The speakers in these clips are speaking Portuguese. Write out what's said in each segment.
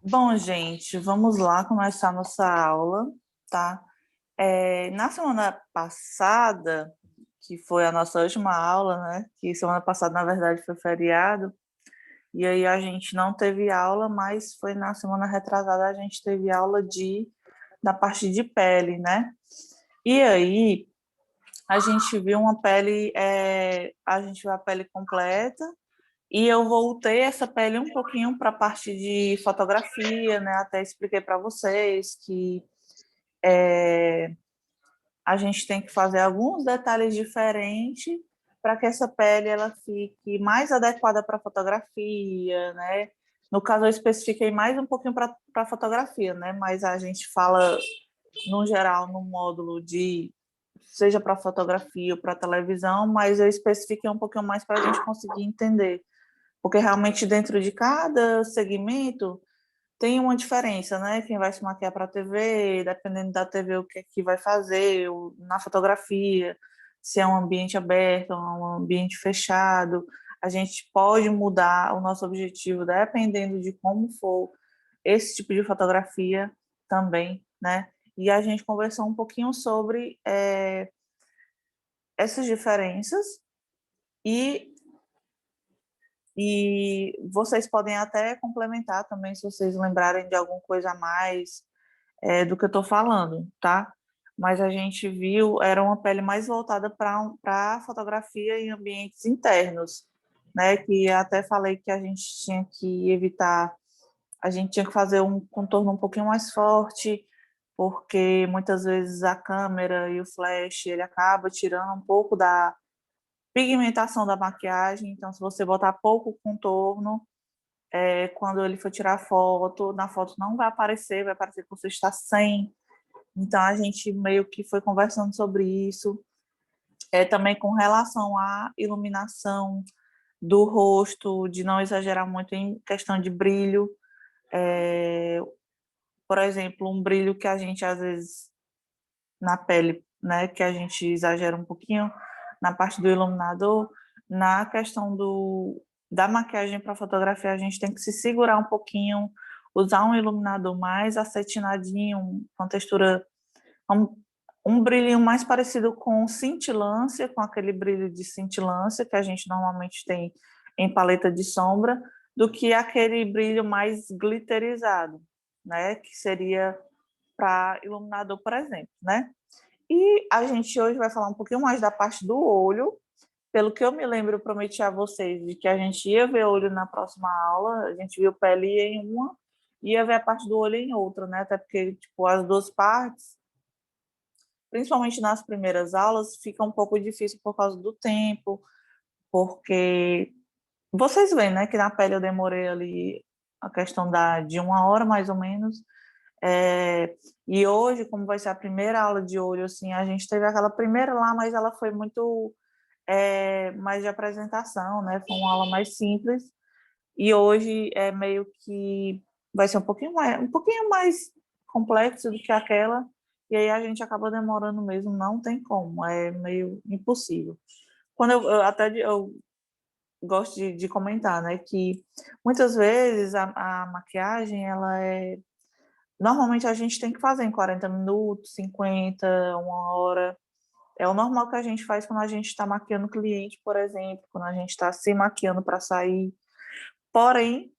Bom, gente, vamos lá começar nossa aula, tá? Na semana passada, que foi a nossa última aula, né? Que semana passada, na verdade, foi feriado, e aí a gente não teve aula, mas foi na semana retrasada a gente teve aula da parte de pele, né? E aí a gente viu uma pele, a gente viu a pele completa, e eu voltei essa pele um pouquinho para a parte de fotografia, né? Até expliquei para vocês que a gente tem que fazer alguns detalhes diferentes para que essa pele ela fique mais adequada para a fotografia, né? No caso, eu especifiquei mais um pouquinho para a fotografia, né? Mas a gente fala, no geral, no módulo de seja para fotografia ou para televisão, mas eu especifiquei um pouquinho mais para a gente conseguir entender. Porque realmente dentro de cada segmento tem uma diferença, né? Quem vai se maquiar para a TV, dependendo da TV, o que é que vai fazer, na fotografia, se é um ambiente aberto, um ambiente fechado. A gente pode mudar o nosso objetivo dependendo de como for esse tipo de fotografia também, né? E a gente conversou um pouquinho sobre essas diferenças e vocês podem até complementar também se vocês lembrarem de alguma coisa a mais do que eu estou falando, tá? Mas a gente viu, era uma pele mais voltada para fotografia em ambientes internos, né? Que até falei que a gente tinha que evitar, a gente tinha que fazer um contorno um pouquinho mais forte, porque muitas vezes a câmera e o flash, ele acaba tirando um pouco da pigmentação da maquiagem, então se você botar pouco contorno, quando ele for tirar foto, na foto não vai aparecer que você está sem. Então a gente meio que foi conversando sobre isso, também com relação à iluminação do rosto, de não exagerar muito em questão de brilho. É, por exemplo, um brilho que a gente às vezes na pele, né, que a gente exagera um pouquinho na parte do iluminador, na questão da maquiagem para fotografia, a gente tem que se segurar um pouquinho, usar um iluminador mais acetinadinho, com textura, um, um brilhinho mais parecido com cintilância, com aquele brilho de cintilância que a gente normalmente tem em paleta de sombra, do que aquele brilho mais glitterizado, né, que seria para iluminador, por exemplo, né? E a gente hoje vai falar um pouquinho mais da parte do olho. Pelo que eu me lembro, eu prometi a vocês de que a gente ia ver olho na próxima aula. A gente viu pele em uma, ia ver a parte do olho em outra, né? Até porque, tipo, as duas partes, principalmente nas primeiras aulas, fica um pouco difícil por causa do tempo, porque vocês veem, né, que na pele eu demorei ali a questão de 1 hora, mais ou menos. E hoje, como vai ser a primeira aula de olho, assim, a gente teve aquela primeira lá, mas ela foi muito mais de apresentação, né? Foi uma aula mais simples. E hoje é meio que vai ser um pouquinho mais complexo do que aquela. E aí a gente acaba demorando mesmo, não tem como, é meio impossível. Quando eu gosto de comentar, né, que muitas vezes a maquiagem, ela normalmente a gente tem que fazer em 40 minutos, 50, 1 hora. É o normal que a gente faz quando a gente está maquiando o cliente, por exemplo, quando a gente está se maquiando para sair. Porém,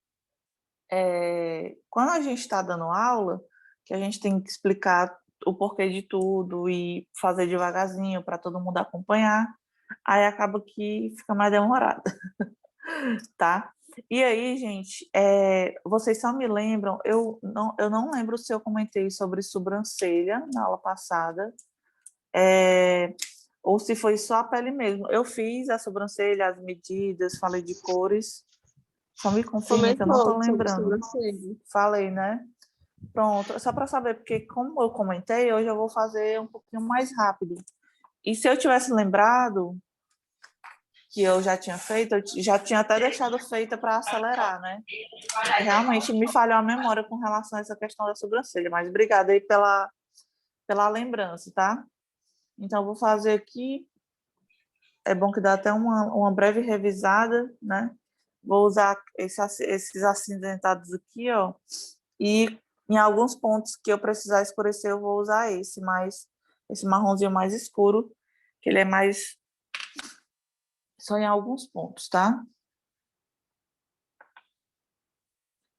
quando a gente está dando aula, que a gente tem que explicar o porquê de tudo e fazer devagarzinho para todo mundo acompanhar, aí acaba que fica mais demorado, tá? E aí, gente, vocês só me lembram, eu não lembro se eu comentei sobre sobrancelha na aula passada, ou se foi só a pele mesmo. Eu fiz a sobrancelha, as medidas, falei de cores. Só me confirma que eu não estou Comentou sobre lembrando. sobrancelha. Falei, né? Pronto, só para saber, porque como eu comentei, hoje eu vou fazer um pouquinho mais rápido. E se eu tivesse lembrado que eu já tinha feito, já tinha até deixado feita para acelerar, né? Realmente me falhou a memória com relação a essa questão da sobrancelha, mas obrigada aí pela lembrança, tá? Então, eu vou fazer aqui. É bom que dá até uma breve revisada, né? Vou usar esses acinzentados aqui, ó, E em alguns pontos que eu precisar escurecer, eu vou usar esse marronzinho mais escuro, que ele é mais só em alguns pontos, tá?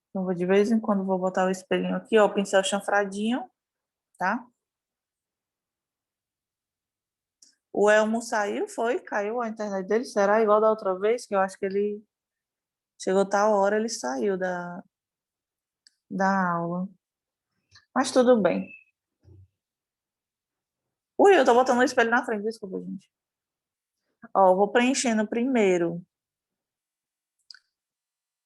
Então, vou de vez em quando vou botar o espelhinho aqui, ó, o pincel chanfradinho, tá? O Elmo saiu, foi? Caiu a internet dele? Será igual da outra vez? Que eu acho que ele chegou tal hora, ele saiu da aula. Mas tudo bem. Ui, eu tô botando o espelho na frente, desculpa, gente. Ó, eu vou preenchendo primeiro,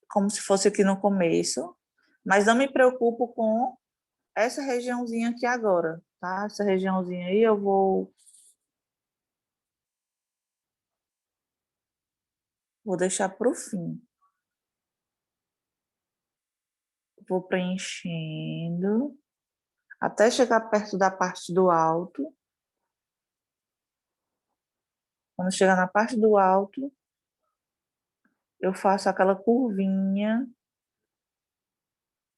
como se fosse aqui no começo, mas não me preocupo com essa regiãozinha aqui agora, tá? Essa regiãozinha aí eu vou deixar pro fim. Vou preenchendo até chegar perto da parte do alto. Quando chegar na parte do alto, eu faço aquela curvinha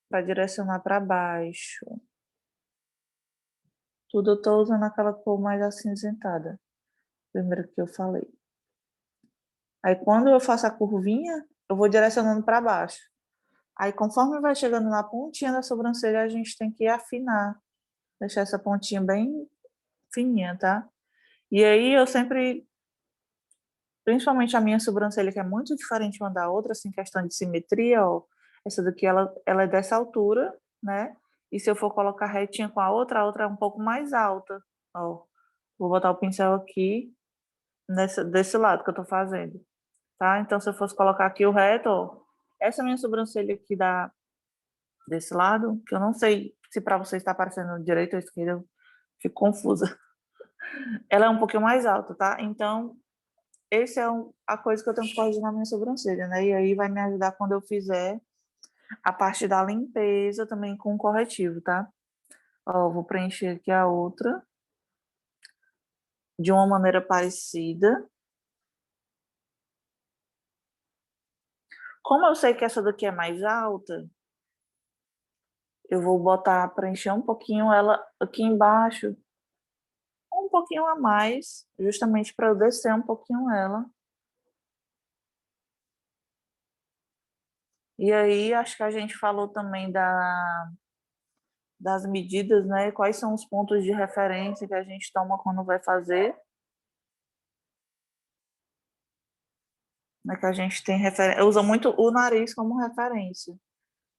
para direcionar para baixo. Tudo eu tô usando aquela cor mais acinzentada, primeiro que eu falei. Aí quando eu faço a curvinha, eu vou direcionando para baixo. Aí conforme vai chegando na pontinha da sobrancelha, a gente tem que afinar, deixar essa pontinha bem fininha, tá? E aí eu sempre, principalmente a minha sobrancelha, que é muito diferente uma da outra, assim, questão de simetria, ó. Essa daqui, ela é dessa altura, né? E se eu for colocar retinha com a outra é um pouco mais alta, ó. Vou botar o pincel aqui, desse lado que eu tô fazendo, tá? Então, se eu fosse colocar aqui o reto, ó, essa minha sobrancelha aqui desse lado, que eu não sei se para você está aparecendo direita ou esquerda, eu fico confusa. Ela é um pouquinho mais alta, tá? Então, esse é a coisa que eu tenho que corrigir na minha sobrancelha, né? E aí vai me ajudar quando eu fizer a parte da limpeza também com corretivo, tá? Ó, vou preencher aqui a outra de uma maneira parecida. Como eu sei que essa daqui é mais alta, eu vou botar, preencher um pouquinho ela aqui embaixo, um pouquinho a mais, justamente para eu descer um pouquinho ela. E aí, acho que a gente falou também das medidas, né? Quais são os pontos de referência que a gente toma quando vai fazer, né? Que a gente tem referência, usa muito o nariz como referência,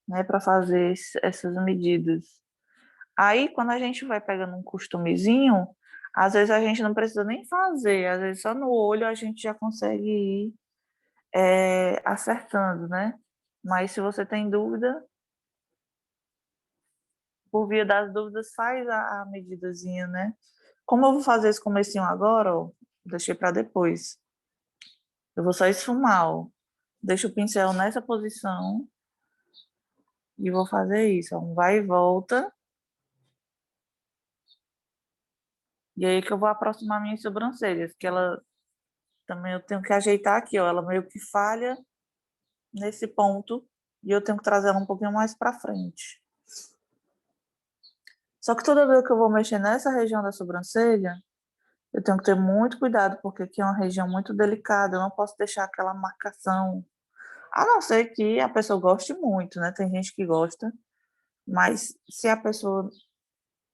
né? Para fazer essas medidas. Aí, quando a gente vai pegando um costumezinho, às vezes a gente não precisa nem fazer, às vezes só no olho a gente já consegue ir acertando, né? Mas se você tem dúvida, por via das dúvidas, faz a medidazinha, né? Como eu vou fazer esse comecinho agora, ó, deixei para depois. Eu vou só esfumar, ó. Deixo o pincel nessa posição e vou fazer isso, ó, um vai e volta. E aí que eu vou aproximar minhas sobrancelhas, que ela também eu tenho que ajeitar aqui, ó. Ela meio que falha nesse ponto e eu tenho que trazer ela um pouquinho mais para frente. Só que toda vez que eu vou mexer nessa região da sobrancelha, eu tenho que ter muito cuidado, porque aqui é uma região muito delicada, eu não posso deixar aquela marcação. A não ser que a pessoa goste muito, né? Tem gente que gosta, mas se a pessoa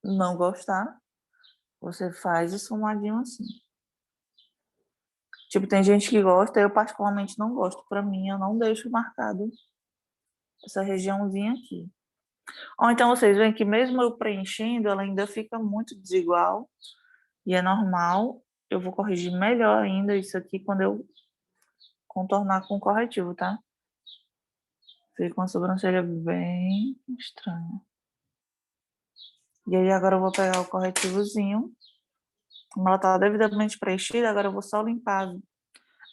não gostar, você faz esfumadinho assim. Tipo, tem gente que gosta, eu particularmente não gosto. Para mim, eu não deixo marcado essa regiãozinha aqui. Ou então vocês veem que mesmo eu preenchendo, ela ainda fica muito desigual e é normal. Eu vou corrigir melhor ainda isso aqui quando eu contornar com corretivo, tá? Fica uma sobrancelha bem estranha. E aí agora eu vou pegar o corretivozinho. Como ela tá devidamente preenchida, agora eu vou só limpar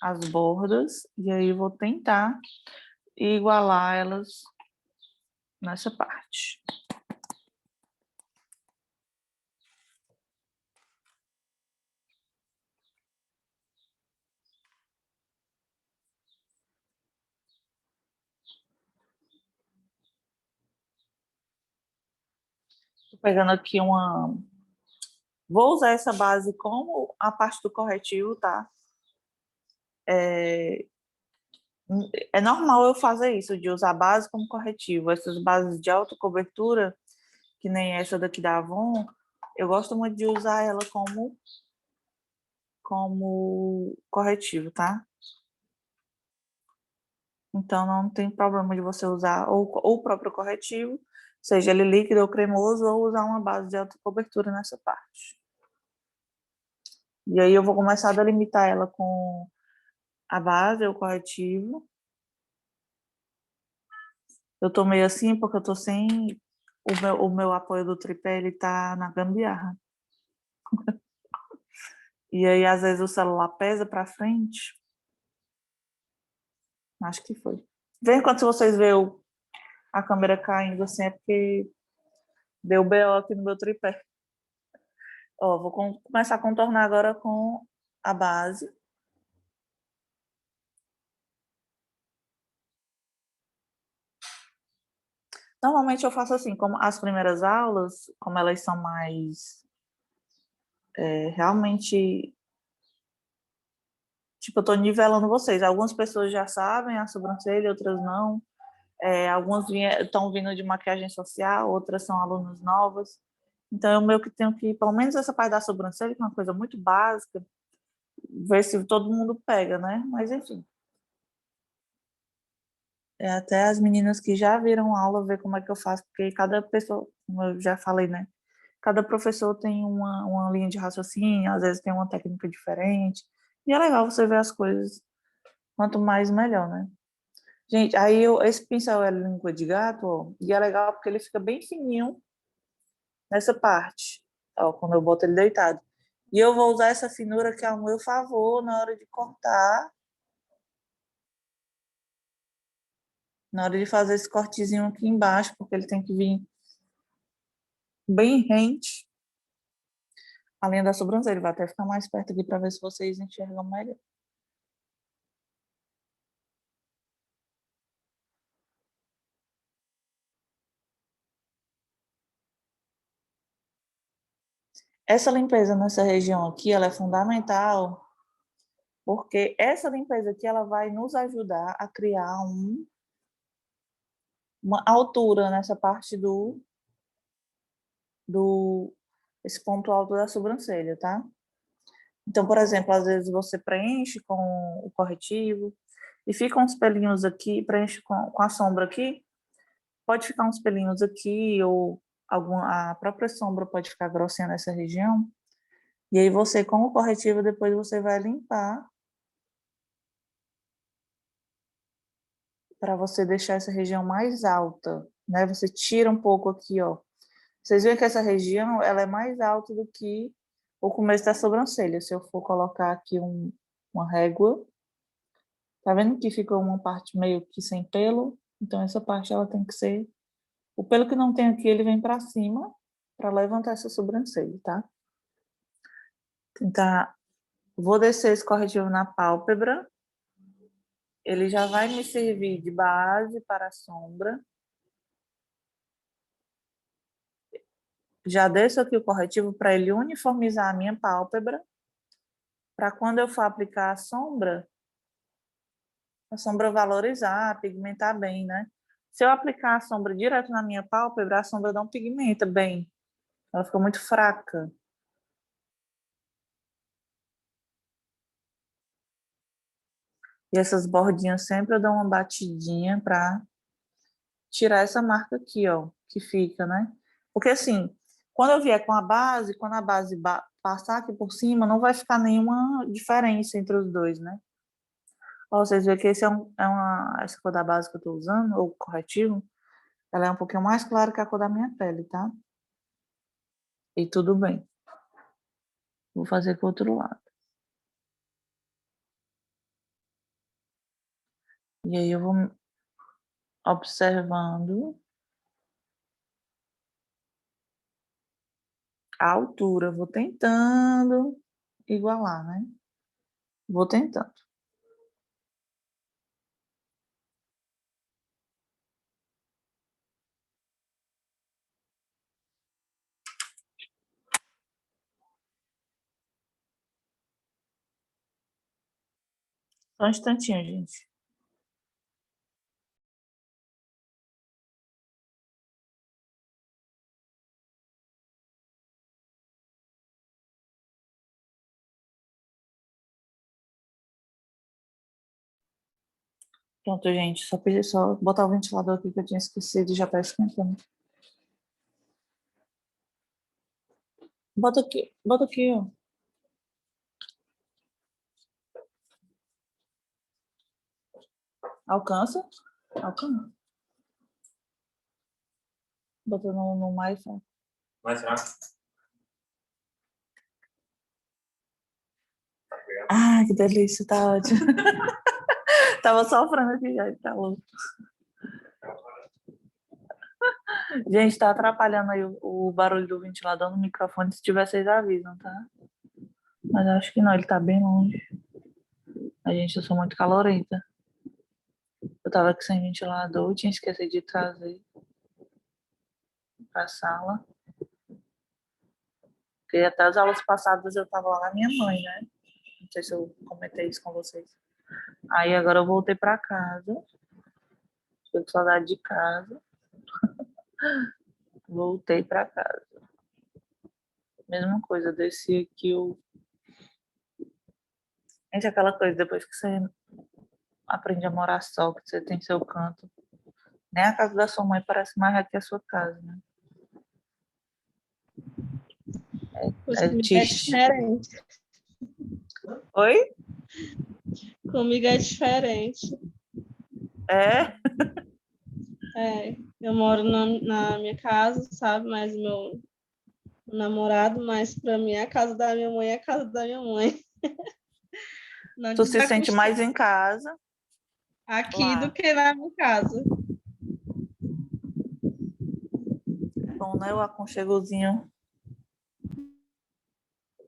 as bordas e aí eu vou tentar igualar elas nessa parte. Tô pegando aqui uma... Vou usar essa base como a parte do corretivo, tá? É, é normal eu fazer isso, de usar a base como corretivo. Essas bases de alta cobertura, que nem essa daqui da Avon, eu gosto muito de usar ela como corretivo, tá? Então, não tem problema de você usar ou o próprio corretivo, seja ele líquido ou cremoso, ou usar uma base de alta cobertura nessa parte. E aí eu vou começar a delimitar ela com a base, o corretivo. Eu tô meio assim porque eu tô sem... O meu apoio do tripé, ele tá na gambiarra. E aí, às vezes, o celular pesa para frente. Acho que foi. Vê quando vocês vê a câmera caindo assim, é porque deu BO aqui no meu tripé. Ó, vou começar a contornar agora com a base. Normalmente eu faço assim, como as primeiras aulas, como elas são mais realmente, tipo, eu tô nivelando vocês. Algumas pessoas já sabem a sobrancelha, outras não. Algumas estão vindo de maquiagem social, outras são alunos novas. Então eu meio que tenho que, pelo menos essa parte da sobrancelha, que é uma coisa muito básica, ver se todo mundo pega, né? Mas enfim. Até as meninas que já viram aula ver como é que eu faço, porque cada pessoa, como eu já falei, né? Cada professor tem uma linha de raciocínio, às vezes tem uma técnica diferente. E é legal você ver as coisas. Quanto mais, melhor, né? Gente, aí esse pincel é língua de gato, ó, e é legal porque ele fica bem fininho nessa parte, ó, quando eu boto ele deitado. E eu vou usar essa finura que é ao meu favor na hora de cortar, na hora de fazer esse cortezinho aqui embaixo, porque ele tem que vir bem rente, além da sobrancelha. Vou até ficar mais perto aqui para ver se vocês enxergam melhor. Essa limpeza nessa região aqui, ela é fundamental, porque essa limpeza aqui, ela vai nos ajudar a criar uma altura nessa parte do esse ponto alto da sobrancelha, tá? Então, por exemplo, às vezes você preenche com o corretivo e ficam uns pelinhos aqui, preenche com a sombra aqui, pode ficar uns pelinhos aqui ou a própria sombra pode ficar grossinha nessa região. E aí você, com o corretivo, depois você vai limpar para você deixar essa região mais alta, né? Você tira um pouco aqui, ó. Vocês veem que essa região, ela é mais alta do que o começo da sobrancelha. Se eu for colocar aqui uma régua, tá vendo que ficou uma parte meio que sem pelo? Então essa parte ela tem que ser... O pelo que não tem aqui, ele vem para cima para levantar essa sobrancelha, tá? Tentar... Vou descer esse corretivo na pálpebra. Ele já vai me servir de base para a sombra. Já desço aqui o corretivo para ele uniformizar a minha pálpebra, para quando eu for aplicar a sombra valorizar, pigmentar bem, né? Se eu aplicar a sombra direto na minha pálpebra, a sombra não pigmenta bem. Ela fica muito fraca. E essas bordinhas sempre eu dou uma batidinha para tirar essa marca aqui, ó, que fica, né? Porque assim, quando eu vier com a base, quando a base passar aqui por cima, não vai ficar nenhuma diferença entre os dois, né? Ó, vocês veem que esse essa cor da base que eu tô usando, ou corretivo, ela é um pouquinho mais clara que a cor da minha pele, tá? E tudo bem. Vou fazer com o outro lado. E aí eu vou observando a altura, vou tentando igualar, né? Vou tentando. Só um instantinho, gente. Pronto, gente. Só botar o ventilador aqui que eu tinha esquecido e já tá esquentando. Bota aqui, ó. Alcança? Alcança. Bota no mais. Ó. Mais fraco. Ah, que delícia, tá ótimo. Tava sofrendo aqui já, tá louco. Gente, tá atrapalhando aí o barulho do ventilador no microfone. Se tiver, vocês avisam, tá? Mas acho que não, ele tá bem longe. A gente, eu sou muito calorenta. Eu tava aqui sem ventilador, tinha esquecido de trazer pra sala. Porque até as aulas passadas eu tava lá na minha mãe, né? Não sei se eu comentei isso com vocês. Aí agora eu voltei pra casa. Tô com saudade de casa. Voltei pra casa. Mesma coisa, desci aqui o. Gente, aquela coisa, depois que você aprende a morar só, que você tem seu canto. Nem a casa da sua mãe parece mais aqui a sua casa, né? Pois É comigo é triste. diferente. Oi? Comigo é diferente. É? É, eu moro na minha casa, sabe? Mas meu namorado, mas para mim a casa da minha mãe é a casa da minha mãe. Não Tu se sente mais desacostuma em casa aqui do lá. que na minha casa. Bom, né? O aconchegozinho.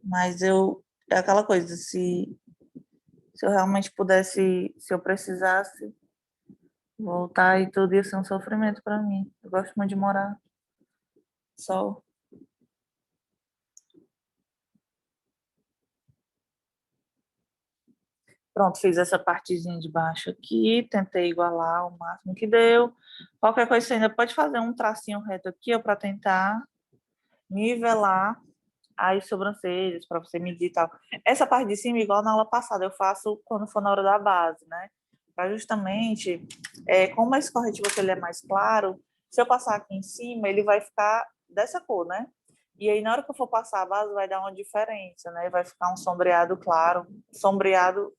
Mas eu. É aquela coisa, se eu realmente pudesse, se eu precisasse voltar e tudo, ia ser um sofrimento para mim. Eu gosto muito de morar só. Pronto, fiz essa partezinha de baixo aqui, tentei igualar o máximo que deu. Qualquer coisa você ainda pode fazer um tracinho reto aqui, para tentar nivelar as sobrancelhas, para você medir e tal. Essa parte de cima, igual na aula passada, eu faço quando for na hora da base, né? Para justamente, como esse corretivo aqui ele é mais claro, se eu passar aqui em cima, ele vai ficar dessa cor, né? E aí, na hora que eu for passar a base, vai dar uma diferença, né? Vai ficar um sombreado claro. Sombreado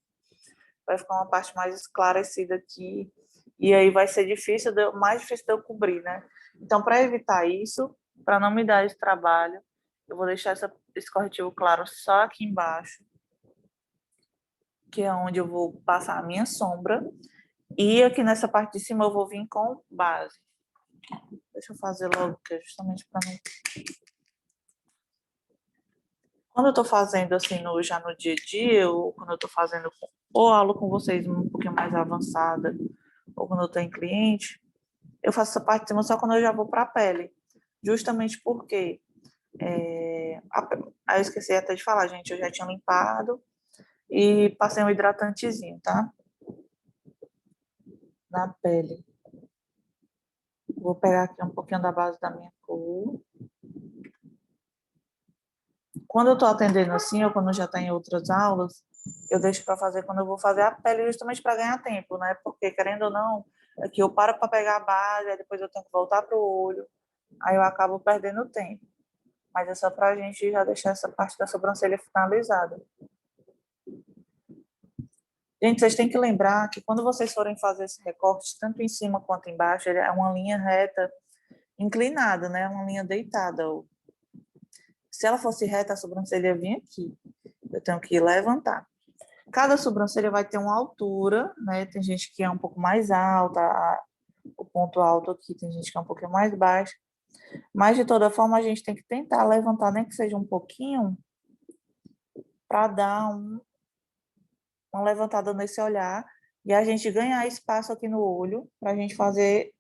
vai ficar uma parte mais esclarecida aqui. E aí vai ser difícil, mais difícil de eu cobrir, né? Então, para evitar isso, para não me dar esse trabalho, eu vou deixar esse corretivo claro só aqui embaixo, que é onde eu vou passar a minha sombra. E aqui nessa parte de cima eu vou vir com base. Deixa eu fazer logo, que é justamente para não... Quando eu estou fazendo assim, já no dia a dia, ou quando eu estou fazendo ou aula com vocês um pouquinho mais avançada, ou quando eu tenho cliente, eu faço essa parte de cima só quando eu já vou para a pele. Justamente porque... Aí eu esqueci até de falar, gente, eu já tinha limpado e passei um hidratantezinho, tá? Na pele. Vou pegar aqui um pouquinho da base da minha cor. Quando eu estou atendendo assim, ou quando já está em outras aulas, eu deixo para fazer quando eu vou fazer a pele, justamente para ganhar tempo, né? Porque, querendo ou não, aqui eu paro para pegar a base, aí depois eu tenho que voltar para o olho, aí eu acabo perdendo tempo. Mas é só para a gente já deixar essa parte da sobrancelha finalizada. Gente, vocês têm que lembrar que quando vocês forem fazer esse recorte, tanto em cima quanto embaixo, ele é uma linha reta inclinada, né? Uma linha deitada. Se ela fosse reta, a sobrancelha vinha aqui. Eu tenho que levantar. Cada sobrancelha vai ter uma altura, né? Tem gente que é um pouco mais alta, o ponto alto aqui, tem gente que é um pouquinho mais baixo. Mas, de toda forma, a gente tem que tentar levantar, nem que seja um pouquinho, para dar uma levantada nesse olhar e a gente ganhar espaço aqui no olho, para a gente fazer,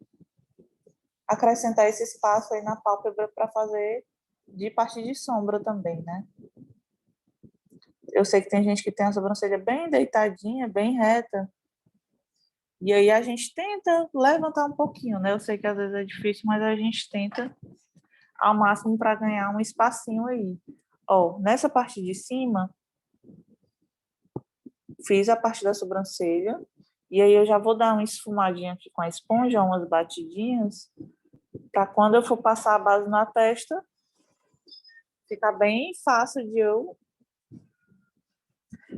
acrescentar esse espaço aí na pálpebra para fazer de parte de sombra também, né? eu sei que tem gente que tem a sobrancelha bem deitadinha, bem reta. E aí a gente tenta levantar um pouquinho, né? Eu sei que às vezes é difícil, mas a gente tenta ao máximo para ganhar um espacinho aí. Ó, nessa parte de cima, fiz a parte da sobrancelha. E aí eu já vou dar uma esfumadinha aqui com a esponja, umas batidinhas, para quando eu for passar a base na testa, ficar bem fácil de eu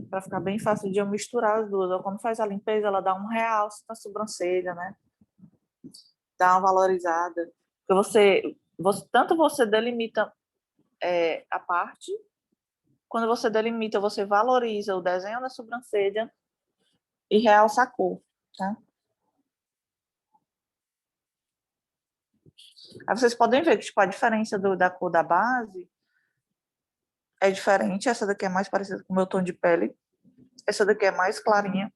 para ficar bem fácil de eu misturar as duas. Ou quando faz a limpeza, ela dá um realce na sobrancelha, né? Dá uma valorizada. Porque tanto você delimita a parte, quando você delimita, você valoriza o desenho da sobrancelha e realça a cor, tá? Aí vocês podem ver que tipo, a diferença da cor da base é diferente. Essa daqui é mais parecida com o meu tom de pele. Essa daqui é mais clarinha.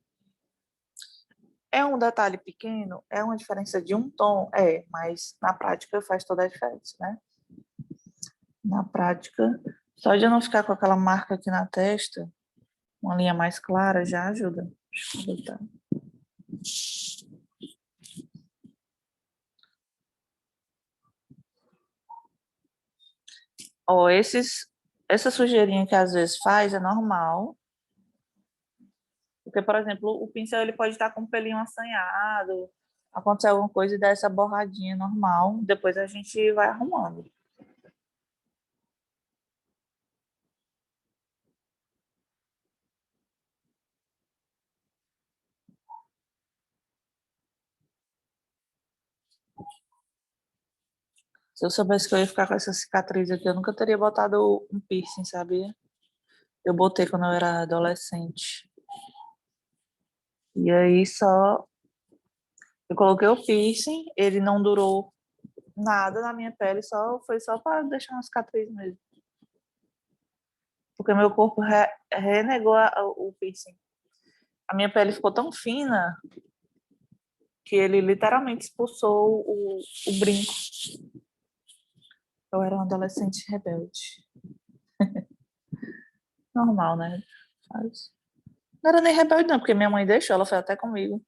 É um detalhe pequeno, é uma diferença de um tom, mas na prática faz toda a diferença, né? Na prática, só de eu não ficar com aquela marca aqui na testa, uma linha mais clara já ajuda. Deixa eu botar. Ó, essa sujeirinha que às vezes faz é normal. Porque, por exemplo, o pincel ele pode estar com o pelinho assanhado, acontecer alguma coisa e dar essa borradinha normal, depois a gente vai arrumando. Se eu soubesse que eu ia ficar com essa cicatriz aqui, eu nunca teria botado um piercing, sabia? Eu botei quando eu era adolescente. E aí só eu coloquei o piercing, ele não durou nada na minha pele, foi só para deixar uma cicatriz mesmo. Porque meu corpo renegou o piercing. A minha pele ficou tão fina que ele literalmente expulsou o brinco. Eu era uma adolescente rebelde. Normal, né? Mas não era nem rebelde não, porque minha mãe deixou, ela foi até comigo.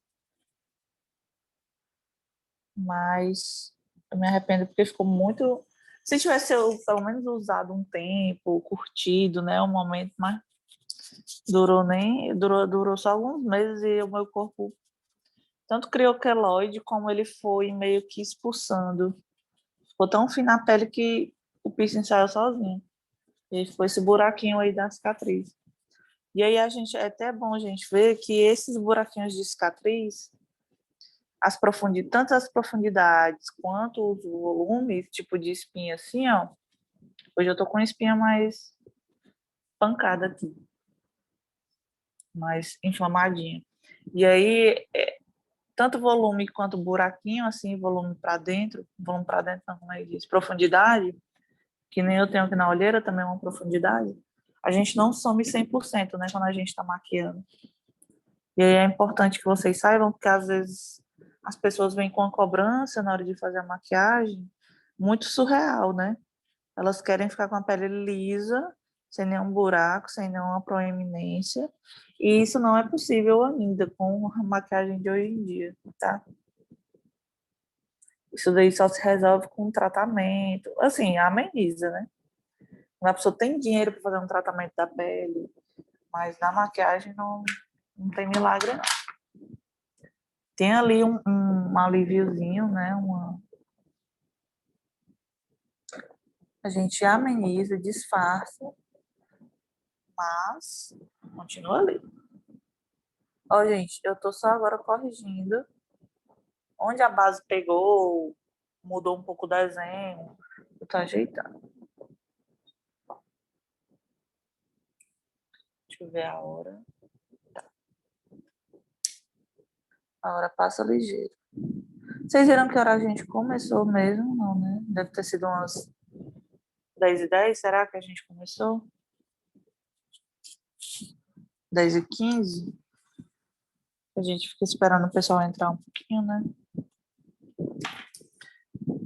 Mas eu me arrependo porque ficou muito... Se tivesse eu, pelo menos, usado um tempo, curtido, né, um momento, mas durou só alguns meses e o meu corpo tanto criou queloide como ele foi meio que expulsando. Ficou tão fina a pele que o piercing saiu sozinho. E ficou esse buraquinho aí da cicatriz. E aí é até bom a gente ver que esses buraquinhos de cicatriz, tanto as profundidades quanto os volumes, tipo de espinha assim, ó. Hoje eu tô com espinha mais pancada aqui, mais inflamadinha. E aí, tanto volume quanto buraquinho, assim, volume para dentro, não, como é que diz, profundidade, que nem eu tenho aqui na olheira, também é uma profundidade, a gente não some 100%, né, quando a gente está maquiando. E aí é importante que vocês saibam, porque às vezes as pessoas vêm com a cobrança na hora de fazer a maquiagem, muito surreal, né? Elas querem ficar com a pele lisa, sem nenhum buraco, sem nenhuma proeminência, e isso não é possível ainda com a maquiagem de hoje em dia, tá? Isso daí só se resolve com tratamento, assim, ameniza, né? Quando a pessoa tem dinheiro para fazer um tratamento da pele, mas na maquiagem não tem milagre, não. Tem ali um alíviozinho, né? A gente ameniza, disfarça, mas continua ali. Ó, gente, eu tô só agora corrigindo. Onde a base pegou, mudou um pouco o desenho, eu tô ajeitando. Deixa eu ver a hora. Tá. A hora passa ligeiro. Vocês viram que hora a gente começou mesmo? Não, né? Deve ter sido umas 10h10, será que a gente começou? 10h15? A gente fica esperando o pessoal entrar um pouquinho, né?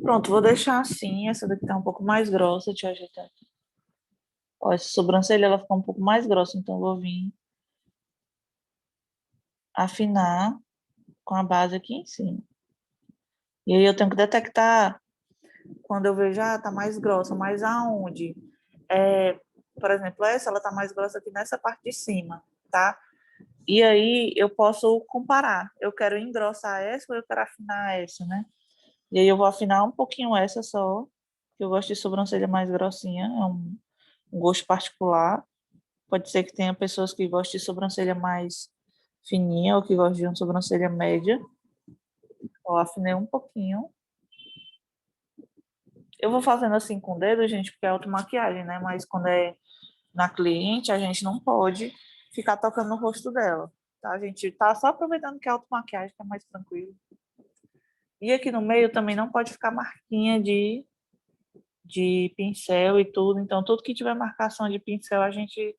Pronto, vou deixar assim. Essa daqui tá um pouco mais grossa, deixa eu ajeitar aqui. Ó, essa sobrancelha ela fica um pouco mais grossa, então eu vou vir afinar com a base aqui em cima. E aí eu tenho que detectar quando eu vejo, tá mais grossa, mas aonde? Por exemplo, ela tá mais grossa aqui nessa parte de cima, tá? E aí eu posso comparar. Eu quero engrossar essa ou eu quero afinar essa, né? E aí eu vou afinar um pouquinho essa só, que eu gosto de sobrancelha mais grossinha, é um gosto particular. Pode ser que tenha pessoas que gostem de sobrancelha mais fininha ou que gostem de uma sobrancelha média. Eu afinei um pouquinho. Eu vou fazendo assim com o dedo, gente, porque é automaquiagem, né? Mas quando é na cliente, a gente não pode ficar tocando no rosto dela, tá? A gente tá só aproveitando que é automaquiagem, que é mais tranquilo. E aqui no meio também não pode ficar marquinha de pincel e tudo. Então, tudo que tiver marcação de pincel, a gente,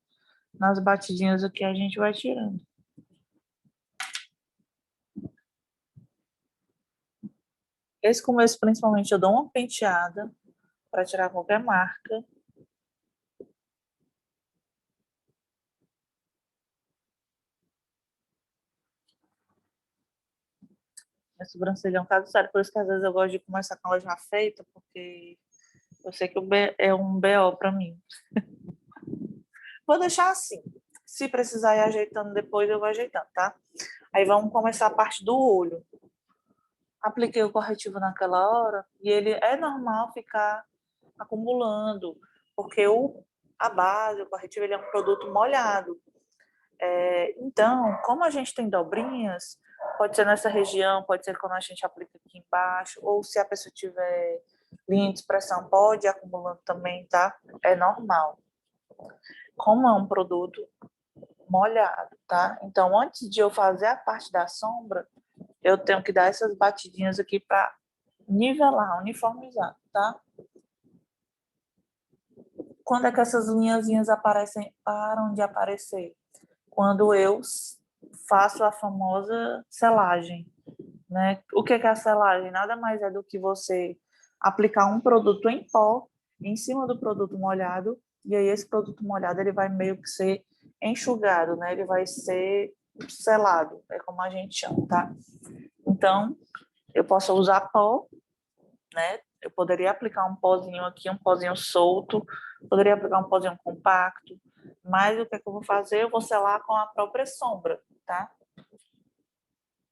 nas batidinhas aqui, a gente vai tirando. Esse começo, principalmente, eu dou uma penteada para tirar qualquer marca. Minha sobrancelha é um caso sério, por isso que às vezes eu gosto de começar com ela já feita, porque eu sei que é um BO para mim. Vou deixar assim. Se precisar ir ajeitando depois, eu vou ajeitando, tá? Aí vamos começar a parte do olho. Apliquei o corretivo naquela hora e ele é normal ficar acumulando, porque a base, o corretivo, ele é um produto molhado. Então, como a gente tem dobrinhas, pode ser nessa região, pode ser quando a gente aplica aqui embaixo, ou se a pessoa tiver linha de expressão, pode ir acumulando também, tá? É normal. Como é um produto molhado, tá? Então, antes de eu fazer a parte da sombra, eu tenho que dar essas batidinhas aqui para nivelar, uniformizar, tá? Quando é que essas linhazinhas aparecem, param de aparecer? Quando eu faço a famosa selagem, né? O que é a selagem? Nada mais é do que você aplicar um produto em pó em cima do produto molhado, e aí esse produto molhado ele vai meio que ser enxugado, né? Ele vai ser selado, é como a gente chama, tá? Então, eu posso usar pó, né? Eu poderia aplicar um pozinho aqui, um pozinho solto, poderia aplicar um pozinho compacto, mas o que é que eu vou fazer? Eu vou selar com a própria sombra, tá?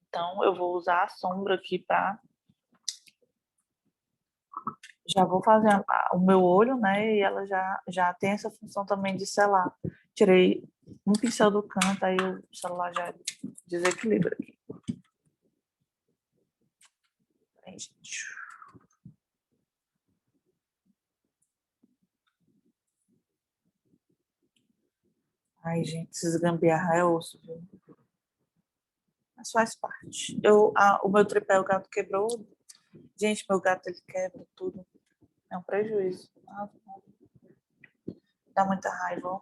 Então, eu vou usar a sombra aqui para... Já vou fazer o meu olho, né? E ela já tem essa função também de selar. Tirei um pincel do canto, aí o celular já desequilibra aqui. Aí, gente. Ai, gente, esses gambiarra é osso, viu? Mas faz parte. O meu tripé, o gato quebrou. Gente, meu gato, ele quebra tudo. É um prejuízo. Dá muita raiva, ó.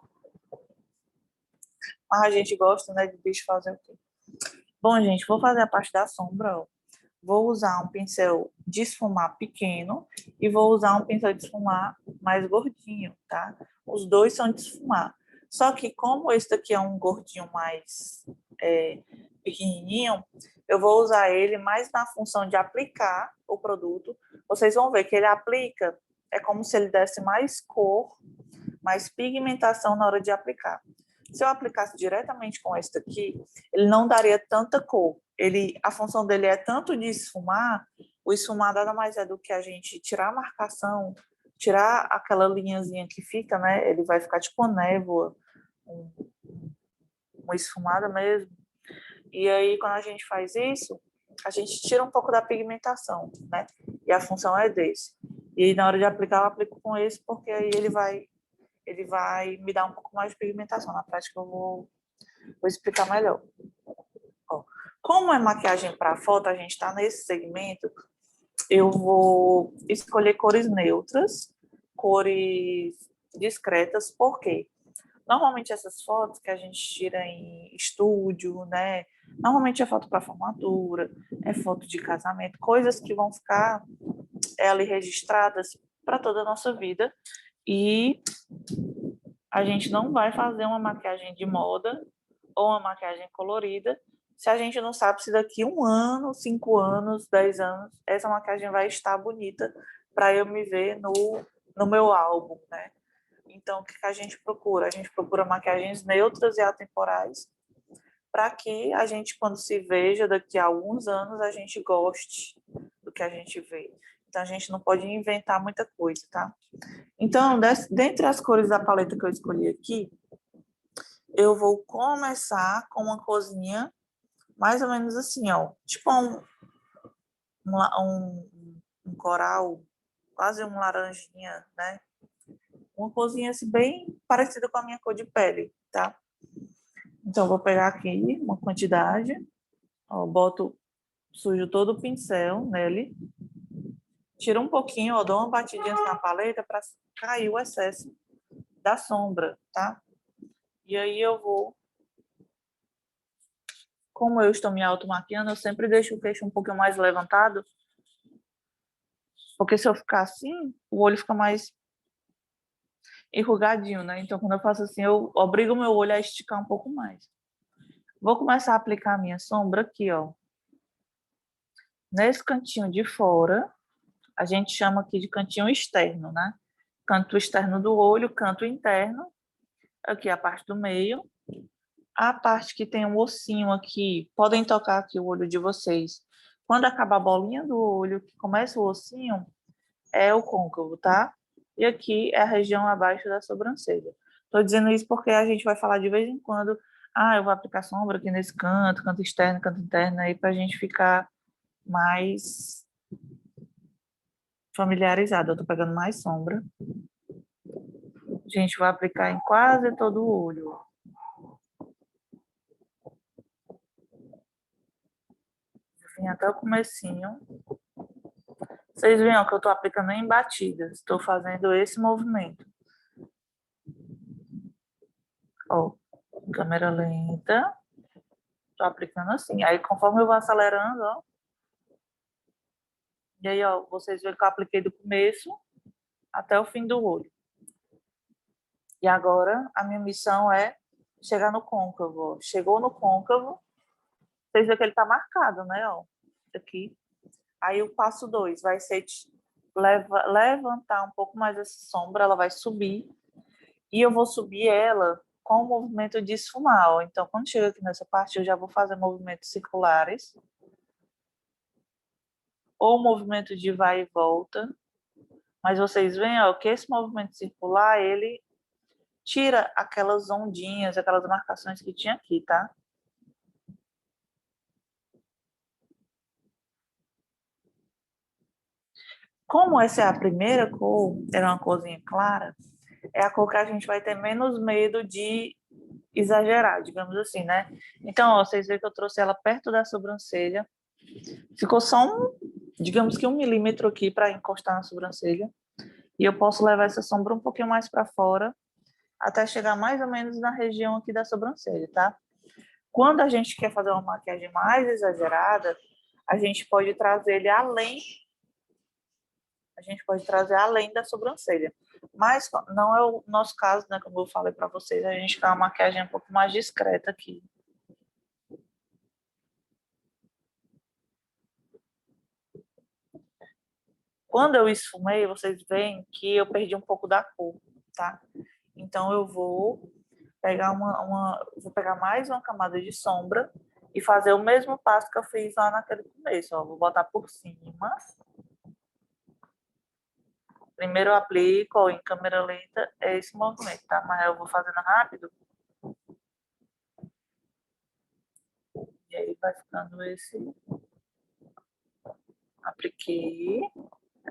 Mas a gente gosta, né, de bicho fazer o quê? Bom, gente, vou fazer a parte da sombra, ó. Vou usar um pincel de esfumar pequeno e vou usar um pincel de esfumar mais gordinho, tá? Os dois são de esfumar. Só que como esse daqui é um gordinho mais pequenininho, eu vou usar ele mais na função de aplicar o produto. Vocês vão ver que ele aplica, é como se ele desse mais cor, mais pigmentação na hora de aplicar. Se eu aplicasse diretamente com esse daqui, ele não daria tanta cor. A função dele é tanto de esfumar, o esfumar nada mais é do que a gente tirar a marcação, tirar aquela linhazinha que fica, né? Ele vai ficar tipo uma névoa, uma esfumada mesmo. E aí, quando a gente faz isso, a gente tira um pouco da pigmentação, né? E a função é desse. E aí, na hora de aplicar, eu aplico com esse, porque aí ele vai me dar um pouco mais de pigmentação. Na prática, eu vou explicar melhor. Ó, como é maquiagem para foto, a gente está nesse segmento, eu vou escolher cores neutras, cores discretas, por quê? Normalmente essas fotos que a gente tira em estúdio, né? Normalmente é foto para formatura, é foto de casamento, coisas que vão ficar ali registradas para toda a nossa vida. E a gente não vai fazer uma maquiagem de moda ou uma maquiagem colorida se a gente não sabe se daqui 1 ano, 5 anos, 10 anos, essa maquiagem vai estar bonita para eu me ver no meu álbum, né? Então, o que a gente procura? A gente procura maquiagens neutras e atemporais para que a gente, quando se veja daqui a alguns anos, a gente goste do que a gente vê. Então, a gente não pode inventar muita coisa, tá? Então, dentre as cores da paleta que eu escolhi aqui, eu vou começar com uma corzinha mais ou menos assim, ó. Tipo um coral, quase um laranjinha, né? Uma corzinha assim, bem parecida com a minha cor de pele, tá? Então, eu vou pegar aqui uma quantidade, ó, boto, sujo todo o pincel nele, tiro um pouquinho, ó, dou uma batidinha na paleta para cair o excesso da sombra, tá? E aí eu vou, como eu estou me automaquiando, eu sempre deixo o queixo um pouquinho mais levantado, porque se eu ficar assim, o olho fica mais enrugadinho, né? Então, quando eu faço assim, eu obrigo o meu olho a esticar um pouco mais. Vou começar a aplicar a minha sombra aqui, ó. Nesse cantinho de fora, a gente chama aqui de cantinho externo, né? Canto externo do olho, canto interno, aqui a parte do meio. A parte que tem um ossinho aqui, podem tocar aqui o olho de vocês. Quando acabar a bolinha do olho, que começa o ossinho, é o côncavo, tá? E aqui é a região abaixo da sobrancelha. Estou dizendo isso porque a gente vai falar de vez em quando, eu vou aplicar sombra aqui nesse canto, canto externo, canto interno, aí para a gente ficar mais familiarizado. Eu estou pegando mais sombra. A gente vai aplicar em quase todo o olho. Vim até o comecinho. Vocês veem que eu estou aplicando em batidas. Estou fazendo esse movimento. Ó, câmera lenta. Estou aplicando assim. Aí, conforme eu vou acelerando, ó. E aí, ó, vocês veem que eu apliquei do começo até o fim do olho. E agora, a minha missão é chegar no côncavo. Chegou no côncavo, vocês veem que ele está marcado, né? Ó, aqui. Aí, o passo 2 vai ser levantar um pouco mais essa sombra, ela vai subir. E eu vou subir ela com o movimento de esfumar. Ó. Então, quando chega aqui nessa parte, eu já vou fazer movimentos circulares. Ou movimento de vai e volta. Mas vocês veem ó, que esse movimento circular, ele tira aquelas ondinhas, aquelas marcações que tinha aqui, tá? Como essa é a primeira cor, era uma corzinha clara, é a cor que a gente vai ter menos medo de exagerar, digamos assim, né? Então, ó, vocês veem que eu trouxe ela perto da sobrancelha. Ficou só digamos que 1 milímetro aqui para encostar na sobrancelha. E eu posso levar essa sombra um pouquinho mais para fora, até chegar mais ou menos na região aqui da sobrancelha, tá? Quando a gente quer fazer uma maquiagem mais exagerada, a gente pode trazer ele além, a gente pode trazer além da sobrancelha. Mas não é o nosso caso, né? Como eu falei para vocês, a gente quer uma maquiagem um pouco mais discreta aqui. Quando eu esfumei, vocês veem que eu perdi um pouco da cor, tá? Então eu vou pegar vou pegar mais uma camada de sombra e fazer o mesmo passo que eu fiz lá naquele começo, ó. Vou botar por cima. Primeiro eu aplico, ó, em câmera lenta, é esse movimento, tá? Mas eu vou fazendo rápido. E aí vai ficando esse. Apliquei.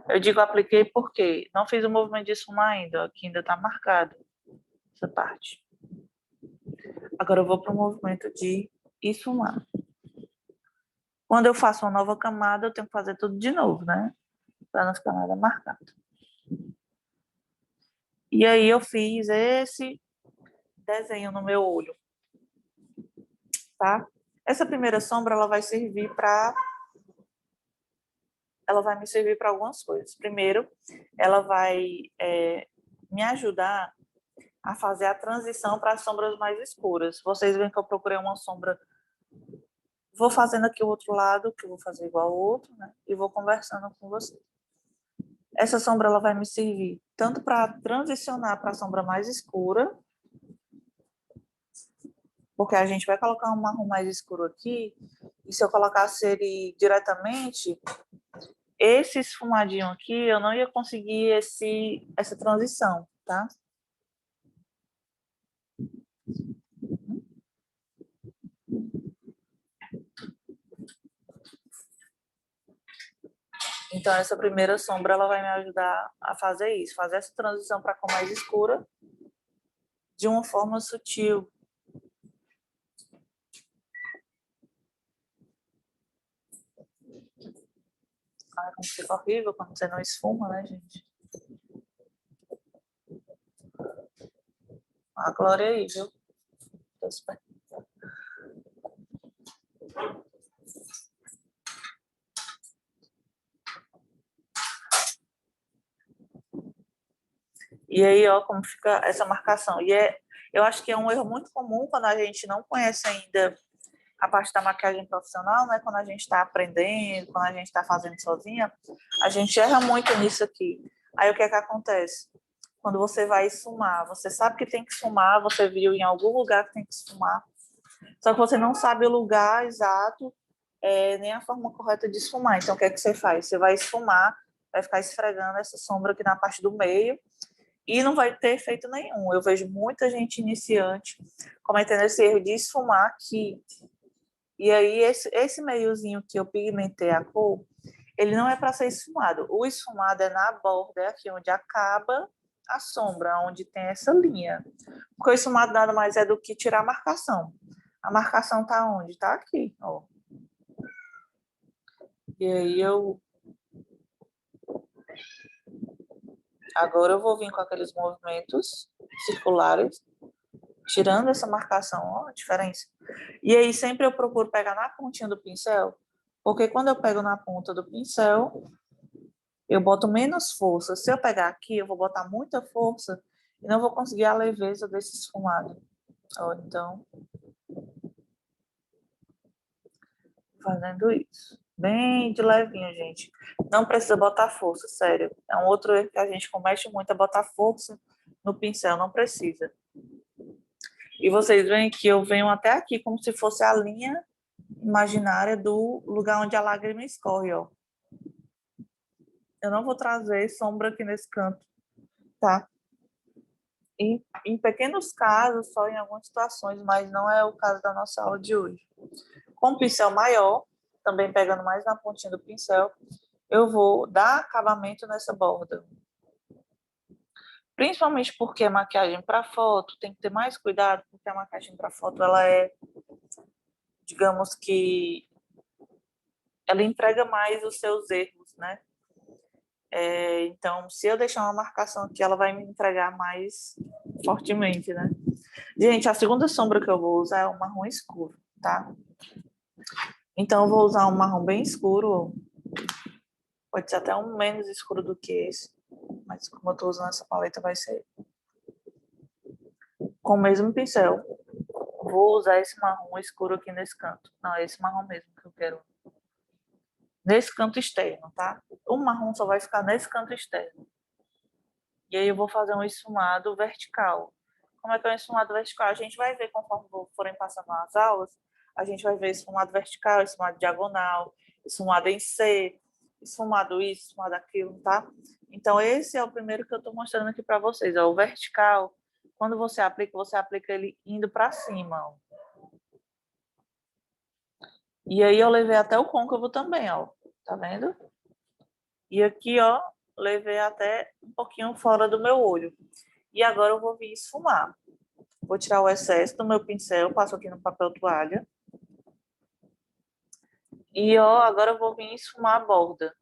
Eu digo apliquei porque não fiz o movimento de esfumar ainda, ó, que ainda tá marcado essa parte. Agora eu vou para o movimento de esfumar. Quando eu faço uma nova camada, eu tenho que fazer tudo de novo, né? Para não ficar nada marcado. E aí eu fiz esse desenho no meu olho, tá? Essa primeira sombra, ela vai me servir para algumas coisas. Primeiro, ela vai me ajudar a fazer a transição para as sombras mais escuras. Vocês veem que eu procurei uma sombra. Vou fazendo aqui o outro lado, que eu vou fazer igual ao outro, né? E vou conversando com vocês. Essa sombra ela vai me servir tanto para transicionar para a sombra mais escura, porque a gente vai colocar um marrom mais escuro aqui, e se eu colocasse ele diretamente, esse esfumadinho aqui, eu não ia conseguir essa transição, tá? Então, essa primeira sombra, ela vai me ajudar a fazer isso, fazer essa transição para a cor mais escura de uma forma sutil. Ai, como fica horrível quando você não esfuma, né, gente? A glória aí, viu? E aí, ó, como fica essa marcação. Eu acho que é um erro muito comum quando a gente não conhece ainda a parte da maquiagem profissional, né? Quando a gente está aprendendo, quando a gente está fazendo sozinha, a gente erra muito nisso aqui. Aí o que é que acontece? Quando você vai esfumar, você sabe que tem que esfumar, você viu em algum lugar que tem que esfumar, só que você não sabe o lugar exato, nem a forma correta de esfumar. Então, o que é que você faz? Você vai esfumar, vai ficar esfregando essa sombra aqui na parte do meio, e não vai ter efeito nenhum. Eu vejo muita gente iniciante cometendo esse erro de esfumar aqui. E aí, esse meiozinho que eu pigmentei a cor, ele não é para ser esfumado. O esfumado é na borda, é aqui onde acaba a sombra, onde tem essa linha. Porque o esfumado nada mais é do que tirar a marcação. A marcação tá onde? Tá aqui, ó. E aí agora eu vou vir com aqueles movimentos circulares, tirando essa marcação, ó, a diferença. E aí sempre eu procuro pegar na pontinha do pincel, porque quando eu pego na ponta do pincel, eu boto menos força. Se eu pegar aqui, eu vou botar muita força e não vou conseguir a leveza desse esfumado. Ó, então, fazendo isso. Bem de levinho, gente. Não precisa botar força, sério. É um outro erro que a gente comete muito, é botar força no pincel, não precisa. E vocês veem que eu venho até aqui, como se fosse a linha imaginária do lugar onde a lágrima escorre, ó. Eu não vou trazer sombra aqui nesse canto, tá? Em pequenos casos, só em algumas situações, mas não é o caso da nossa aula de hoje. Com o pincel maior, também pegando mais na pontinha do pincel, eu vou dar acabamento nessa borda. Principalmente porque a maquiagem para foto tem que ter mais cuidado, porque a maquiagem para foto, ela é, digamos que, ela entrega mais os seus erros, né? Então, se eu deixar uma marcação aqui, ela vai me entregar mais fortemente, né? Gente, a segunda sombra que eu vou usar é o marrom escuro, tá? Então, eu vou usar um marrom bem escuro, pode ser até um menos escuro do que esse, mas como eu tô usando essa paleta, vai ser com o mesmo pincel. Vou usar esse marrom escuro aqui nesse canto. Não, é esse marrom mesmo que eu quero. Nesse canto externo, tá? O marrom só vai ficar nesse canto externo. E aí eu vou fazer um esfumado vertical. Como é que é um esfumado vertical? A gente vai ver conforme forem passando as aulas, a gente vai ver esfumado vertical, esfumado diagonal, esfumado em C, esfumado isso, esfumado aquilo, tá? Então esse é o primeiro que eu tô mostrando aqui para vocês, ó, o vertical. Quando você aplica ele indo para cima, ó. E aí eu levei até o côncavo também, ó. Tá vendo? E aqui, ó, levei até um pouquinho fora do meu olho. E agora eu vou vir esfumar. Vou tirar o excesso do meu pincel, passo aqui no papel toalha. E, ó, agora eu vou vir esfumar a borda.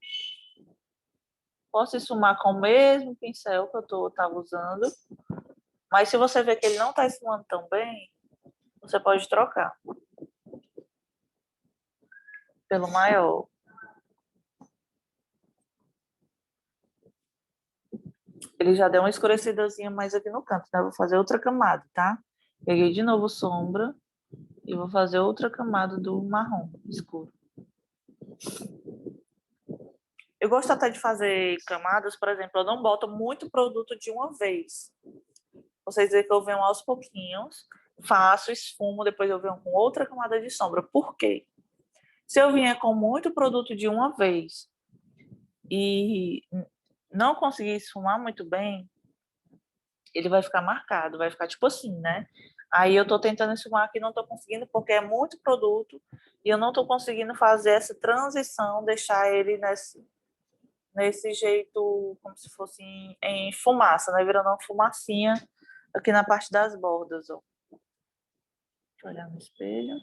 Posso esfumar com o mesmo pincel que eu tava usando. Mas se você ver que ele não tá esfumando tão bem, você pode trocar pelo maior. Ele já deu uma escurecidazinha mais aqui no canto, então eu vou fazer outra camada, tá? Peguei de novo sombra e vou fazer outra camada do marrom escuro. Eu gosto até de fazer camadas, por exemplo, eu não boto muito produto de uma vez. Vocês veem que eu venho aos pouquinhos, faço, esfumo, depois eu venho com outra camada de sombra. Por quê? Se eu vier com muito produto de uma vez e não conseguir esfumar muito bem, ele vai ficar marcado, vai ficar tipo assim, né? Aí eu tô tentando esfumar aqui, não tô conseguindo, porque é muito produto e eu não tô conseguindo fazer essa transição, deixar ele nesse jeito, como se fosse em fumaça, né? Virando uma fumacinha aqui na parte das bordas, ó. Deixa eu olhar no espelho.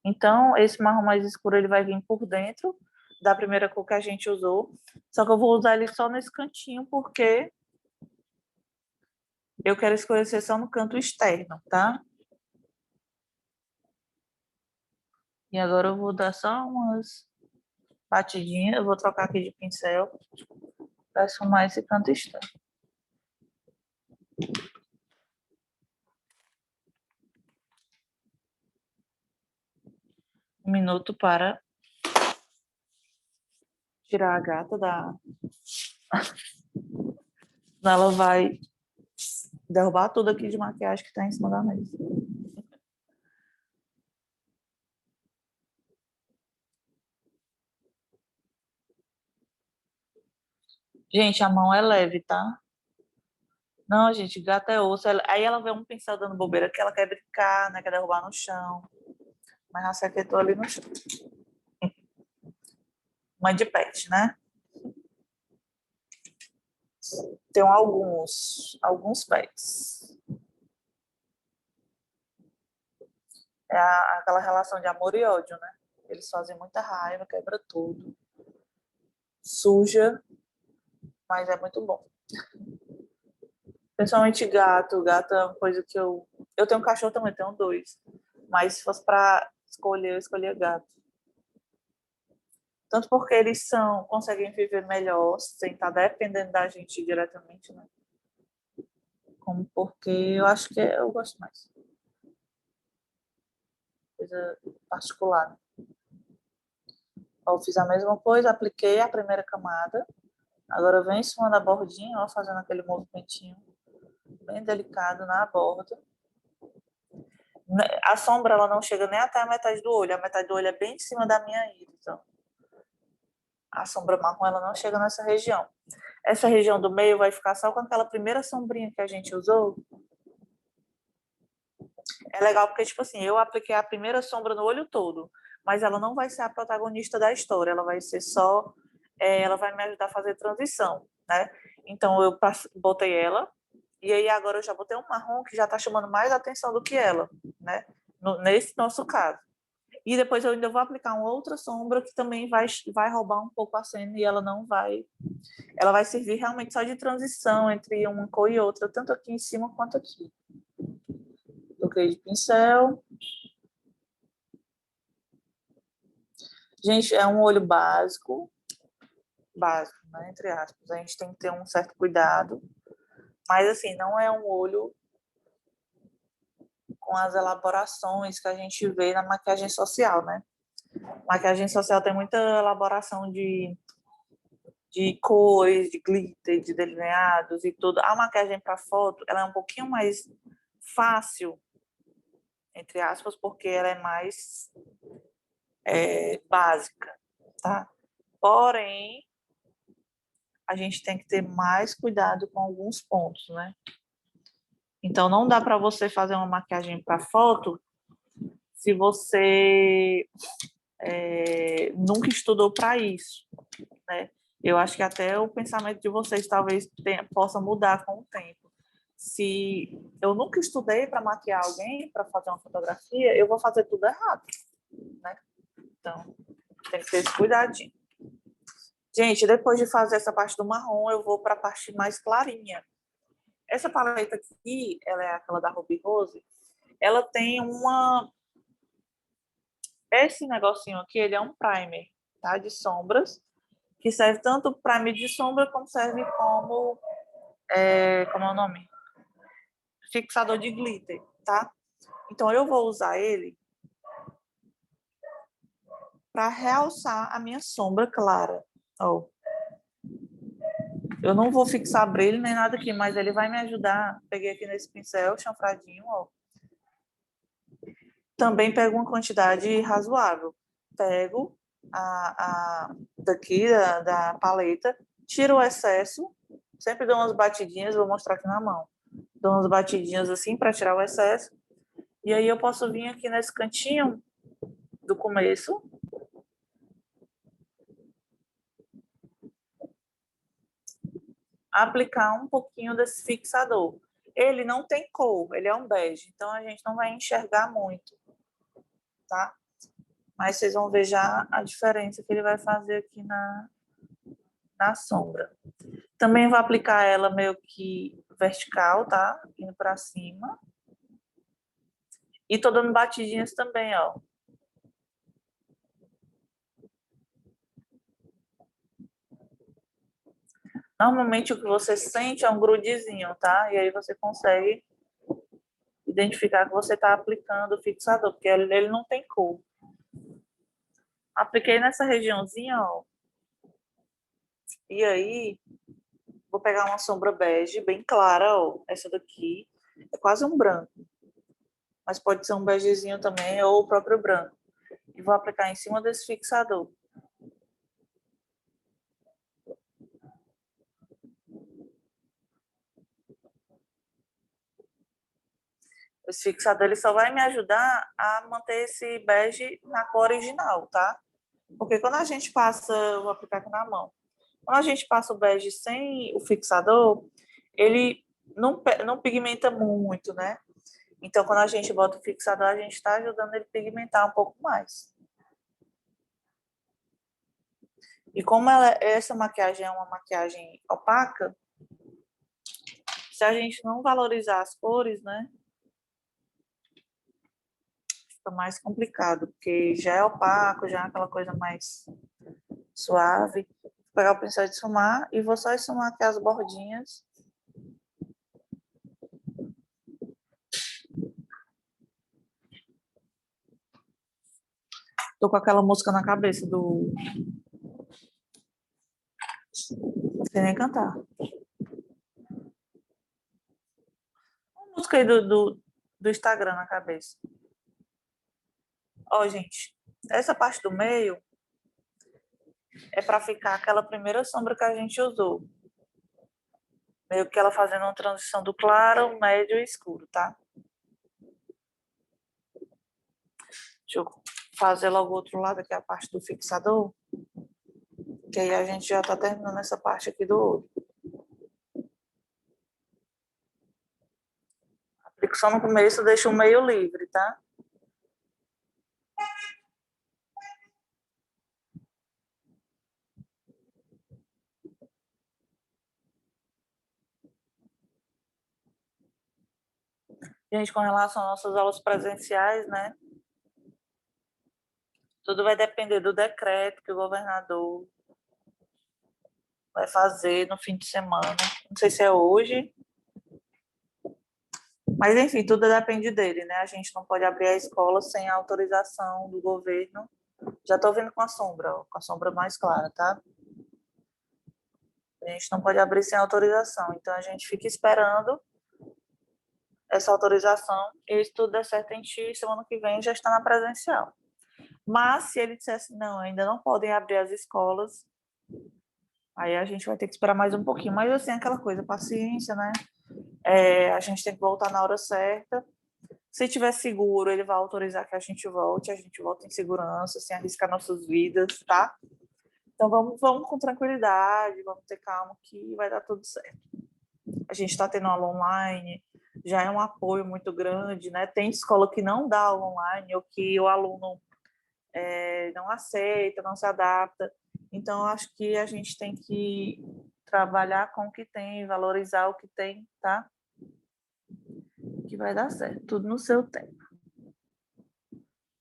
Então, esse marrom mais escuro, ele vai vir por dentro da primeira cor que a gente usou. Só que eu vou usar ele só nesse cantinho, porque eu quero escurecer só no canto externo, tá? E agora eu vou dar só umas batidinhas. Eu vou trocar aqui de pincel para esfumar esse canto externo. Um minuto para tirar a gata da... Ela vai derrubar tudo aqui de maquiagem que tá em cima da mesa. Gente, a mão é leve, tá? Não, gente, gata é osso. Aí ela vê um pincel dando bobeira que ela quer brincar, né? Quer derrubar no chão. Mas a saquetou ali no chão. Mãe de pet, né? Tem alguns pets. É aquela relação de amor e ódio, né? Eles fazem muita raiva, quebra tudo. Suja, mas é muito bom. Principalmente gato. Gato é uma coisa que eu... Eu tenho um cachorro também, tenho dois. Mas se fosse para escolher, eu escolhia gato. Tanto porque eles conseguem viver melhor, sem estar dependendo da gente diretamente, né? Como porque eu acho que eu gosto mais. Coisa particular. Eu fiz a mesma coisa, apliquei a primeira camada. Agora eu venho em cima da bordinha, ó, fazendo aquele movimentinho bem delicado na borda. A sombra ela não chega nem até a metade do olho. A metade do olho é bem em cima da minha íris. Ó. A sombra marrom ela não chega nessa região. Essa região do meio vai ficar só com aquela primeira sombrinha que a gente usou. É legal porque, tipo assim, eu apliquei a primeira sombra no olho todo, mas ela não vai ser a protagonista da história, ela vai ser só... ela vai me ajudar a fazer transição, né? Então, eu botei ela, e aí agora eu já botei um marrom que já tá chamando mais atenção do que ela, né? Nesse nosso caso. E depois eu ainda vou aplicar uma outra sombra que também vai roubar um pouco a cena e ela não vai... Ela vai servir realmente só de transição entre uma cor e outra, tanto aqui em cima quanto aqui. Toquei de pincel. Gente, é um olho básico, né, entre aspas. A gente tem que ter um certo cuidado. Mas, assim, não é um olho com as elaborações que a gente vê na maquiagem social, né? Maquiagem social tem muita elaboração de cores, de glitter, de delineados e tudo. A maquiagem para foto, ela é um pouquinho mais fácil, entre aspas, porque ela é mais básica, tá? Porém, a gente tem que ter mais cuidado com alguns pontos, né? Então, não dá para você fazer uma maquiagem para foto se você nunca estudou para isso, né? Eu acho que até o pensamento de vocês talvez possa mudar com o tempo. Se eu nunca estudei para maquiar alguém, para fazer uma fotografia, eu vou fazer tudo errado, né? Então, tem que ter esse cuidadinho. Gente, depois de fazer essa parte do marrom, eu vou para a parte mais clarinha. Essa paleta aqui, ela é aquela da Ruby Rose, ela tem esse negocinho aqui, ele é um primer, tá? De sombras. que serve tanto para medir sombra, como serve como, como é o nome? Fixador de glitter, tá? Então, eu vou usar ele para realçar a minha sombra clara. Ó. Eu não vou fixar brilho nem nada aqui, mas ele vai me ajudar. Peguei aqui nesse pincel chanfradinho, ó. Também pego uma quantidade razoável. Pego daqui da paleta, tiro o excesso, sempre dou umas batidinhas, vou mostrar aqui na mão. Dou umas batidinhas assim para tirar o excesso. E aí eu posso vir aqui nesse cantinho do começo. Aplicar um pouquinho desse fixador. Ele não tem cor, ele é um bege, então a gente não vai enxergar muito, tá? Mas vocês vão ver já a diferença que ele vai fazer aqui na sombra. Também vou aplicar ela meio que vertical, tá? Indo para cima. E tô dando batidinhas também, ó. Normalmente o que você sente é um grudezinho, tá? E aí você consegue identificar que você está aplicando o fixador, porque ele não tem cor. Apliquei nessa regiãozinha, ó. E aí, vou pegar uma sombra bege bem clara, ó. Essa daqui é quase um branco. Mas pode ser um begezinho também, ou o próprio branco. E vou aplicar em cima desse fixador. Esse fixador ele só vai me ajudar a manter esse bege na cor original, tá? Porque quando a gente passa, vou aplicar aqui na mão. Quando a gente passa o bege sem o fixador, ele não pigmenta muito, né? Então, quando a gente bota o fixador, a gente está ajudando ele a pigmentar um pouco mais. E como essa maquiagem é uma maquiagem opaca, se a gente não valorizar as cores, né? Fica mais complicado, porque já é opaco, já é aquela coisa mais suave. Vou pegar o pincel de esfumar e vou só esfumar aqui as bordinhas. Tô com aquela música na cabeça do... Não sei nem cantar. Uma música aí do Instagram na cabeça. Ó, gente, essa parte do meio é para ficar aquela primeira sombra que a gente usou. Meio que ela fazendo uma transição do claro, médio e escuro, tá? Deixa eu fazer logo o outro lado, que é a parte do fixador. Que aí a gente já tá terminando essa parte aqui do olho. Aplico só no começo, deixo o meio livre, tá? Gente, com relação às nossas aulas presenciais, né? Tudo vai depender do decreto que o governador vai fazer no fim de semana. Não sei se é hoje, mas enfim, tudo depende dele, né? A gente não pode abrir a escola sem a autorização do governo. Já estou vindo com a sombra, ó, com a sombra mais clara, tá? A gente não pode abrir sem autorização, então a gente fica esperando essa autorização e se tudo der certo, a gente, semana que vem, já está na presencial. Mas se ele dissesse, não, ainda não podem abrir as escolas, aí a gente vai ter que esperar mais um pouquinho. Mas assim, aquela coisa, paciência, né? A gente tem que voltar na hora certa. Se tiver seguro, ele vai autorizar que a gente volta em segurança, sem arriscar nossas vidas, tá? Então vamos com tranquilidade, vamos ter calma que vai dar tudo certo. A gente está tendo aula online, já é um apoio muito grande, né? Tem escola que não dá aula online, ou que o aluno não aceita, não se adapta. Então, acho que a gente tem que trabalhar com o que tem, valorizar o que tem, tá? Que vai dar certo, tudo no seu tempo.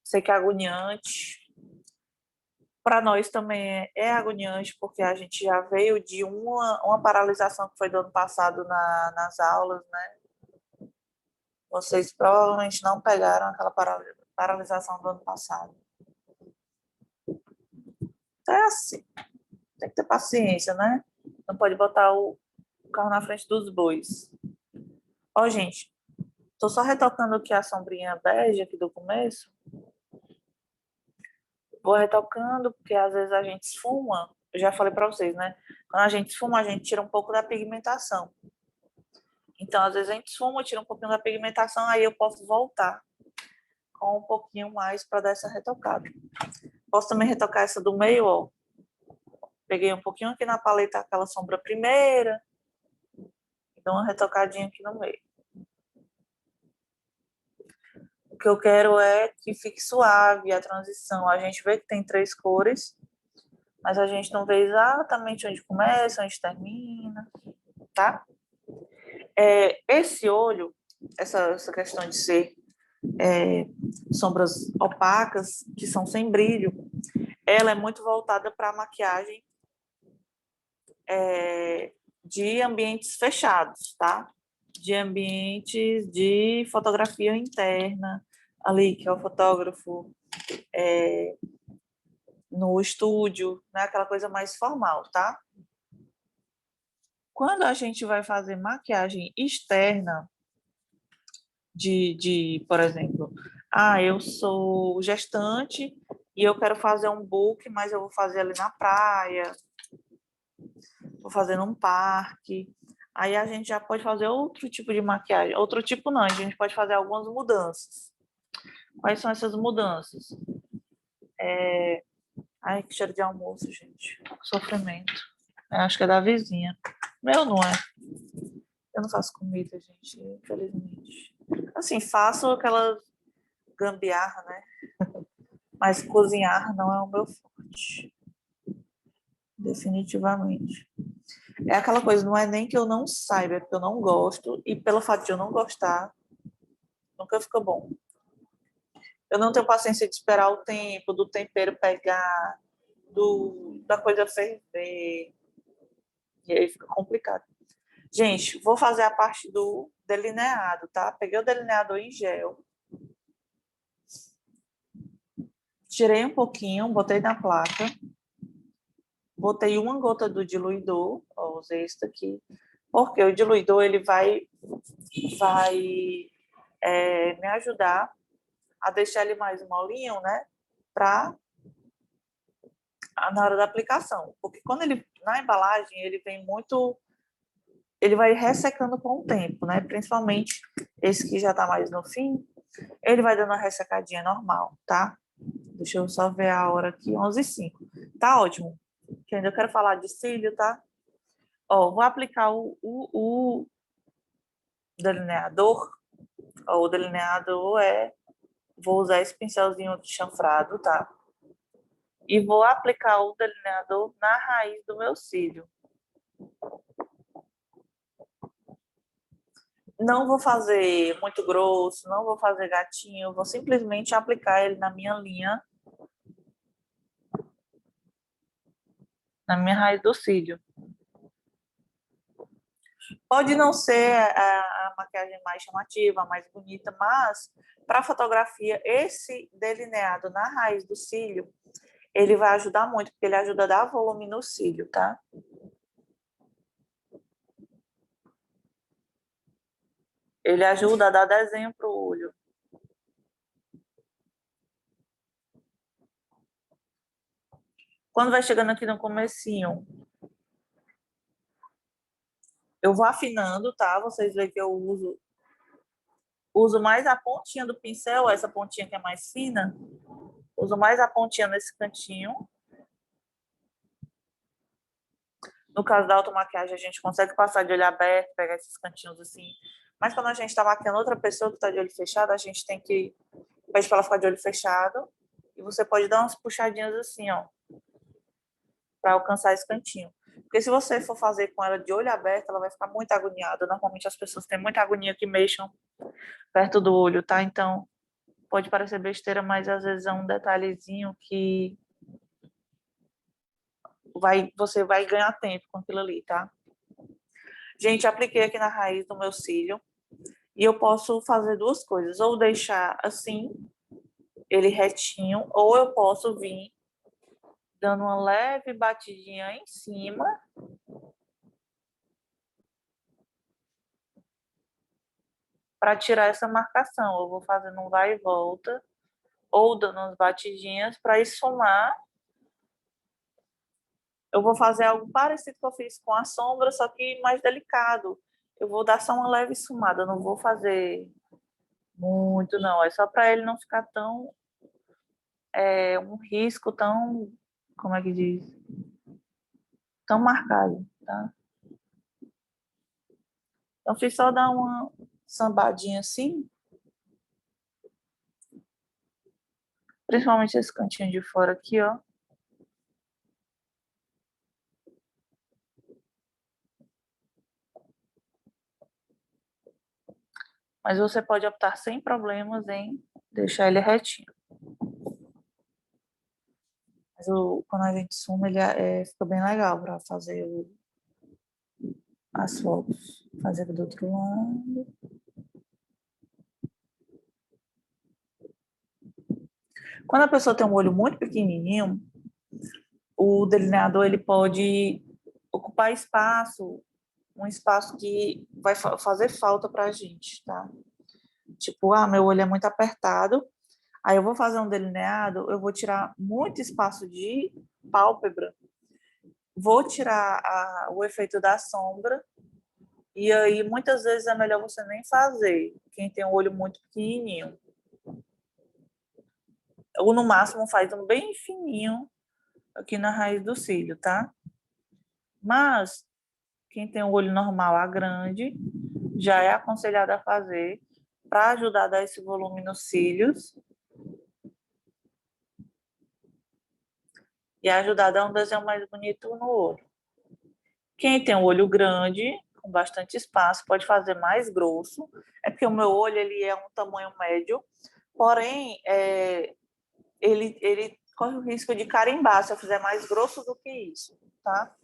Sei que é agoniante, Para nós também é agoniante, porque a gente já veio de uma paralisação que foi do ano passado nas aulas, né? Vocês provavelmente não pegaram aquela paralisação do ano passado. Então é assim, tem que ter paciência, né? Não pode botar o carro na frente dos bois. Ó, gente, tô só retocando aqui a sombrinha bege aqui do começo. Vou retocando, porque às vezes a gente esfuma. Eu já falei para vocês, né? Quando a gente esfuma, a gente tira um pouco da pigmentação. Então, às vezes a gente esfuma, tira um pouquinho da pigmentação, aí eu posso voltar com um pouquinho mais para dar essa retocada. Posso também retocar essa do meio, ó. Peguei um pouquinho aqui na paleta, aquela sombra primeira, e dou uma retocadinha aqui no meio. O que eu quero é que fique suave a transição. A gente vê que tem 3 cores, mas a gente não vê exatamente onde começa, onde termina, tá? Esse olho, essa questão de ser sombras opacas, que são sem brilho, ela é muito voltada para a maquiagem de ambientes fechados, tá? De ambientes de fotografia interna, ali, que é o fotógrafo no estúdio, né? Aquela coisa mais formal, tá? Quando a gente vai fazer maquiagem externa, por exemplo, eu sou gestante e eu quero fazer um book, mas eu vou fazer ali na praia, vou fazer num parque. Aí a gente já pode fazer outro tipo de maquiagem. Outro tipo não, a gente pode fazer algumas mudanças. Quais são essas mudanças? Ai, que cheiro de almoço, gente. Sofrimento. Eu acho que é da vizinha. Meu não é. Eu não faço comida, gente, infelizmente. Assim, faço aquela gambiarra, né? Mas cozinhar não é o meu forte. Definitivamente. É aquela coisa, não é nem que eu não saiba, é porque eu não gosto, e pelo fato de eu não gostar, nunca fica bom. Eu não tenho paciência de esperar o tempo, do tempero pegar, da coisa ferver, e aí fica complicado. Gente, vou fazer a parte do delineado, tá? Peguei o delineador em gel, tirei um pouquinho, botei na placa, botei uma gota do diluidor, ó, usei isso aqui, porque o diluidor ele vai me ajudar a deixar ele mais molinho, né? Para na hora da aplicação, porque quando ele na embalagem ele vem muito, ele vai ressecando com o tempo, né? Principalmente esse que já tá mais no fim, ele vai dando uma ressecadinha normal, tá? Deixa eu só ver a hora aqui, 11h05. Tá ótimo. Que ainda eu quero falar de cílio, tá? Ó, vou aplicar o delineador. Ó, o delineador vou usar esse pincelzinho de chanfrado, tá? E vou aplicar o delineador na raiz do meu cílio. Não vou fazer muito grosso, não vou fazer gatinho, vou simplesmente aplicar ele na minha raiz do cílio. Pode não ser a maquiagem mais chamativa, mais bonita, mas para fotografia, esse delineado na raiz do cílio, ele vai ajudar muito, porque ele ajuda a dar volume no cílio, tá? Ele ajuda a dar desenho pro olho. Quando vai chegando aqui no comecinho, eu vou afinando, tá? Vocês veem que eu uso mais a pontinha do pincel, essa pontinha que é mais fina. Uso mais a pontinha nesse cantinho. No caso da automaquiagem, a gente consegue passar de olho aberto, pegar esses cantinhos assim. Mas quando a gente está maquiando outra pessoa que está de olho fechado, a gente tem que pedir para ela ficar de olho fechado. E você pode dar umas puxadinhas assim, ó, para alcançar esse cantinho. Porque se você for fazer com ela de olho aberto, ela vai ficar muito agoniada. Normalmente as pessoas têm muita agonia que mexam perto do olho, tá? Então, pode parecer besteira, mas às vezes é um detalhezinho que você vai ganhar tempo com aquilo ali, tá? Gente, apliquei aqui na raiz do meu cílio. E eu posso fazer duas coisas. Ou deixar assim, ele retinho, ou eu posso vir dando uma leve batidinha em cima. Para tirar essa marcação. Eu vou fazendo um vai e volta, ou dando umas batidinhas para esfumar. Eu vou fazer algo parecido que eu fiz com a sombra, só que mais delicado. Eu vou dar só uma leve esfumada, eu não vou fazer muito, não. É só para ele não ficar tão... um risco tão... Como é que diz? Tão marcado, tá? Então, fiz só dar uma sambadinha assim. Principalmente esse cantinho de fora aqui, ó. Mas você pode optar sem problemas em deixar ele retinho. Mas quando a gente suma, ele fica bem legal para fazer as fotos. Fazer do outro lado. Quando a pessoa tem um olho muito pequenininho, o delineador ele pode ocupar espaço, um espaço que vai fazer falta para a gente, tá? Tipo, meu olho é muito apertado, aí eu vou fazer um delineado, eu vou tirar muito espaço de pálpebra, vou tirar o efeito da sombra, e aí muitas vezes é melhor você nem fazer, quem tem um olho muito pequenininho. Ou no máximo faz um bem fininho aqui na raiz do cílio, tá? Mas quem tem o olho normal a grande, já é aconselhado a fazer para ajudar a dar esse volume nos cílios e ajudar a dar um desenho mais bonito no olho. Quem tem o olho grande, com bastante espaço, pode fazer mais grosso. É porque o meu olho ele é um tamanho médio, porém, ele corre o risco de carimbar se eu fizer mais grosso do que isso, tá?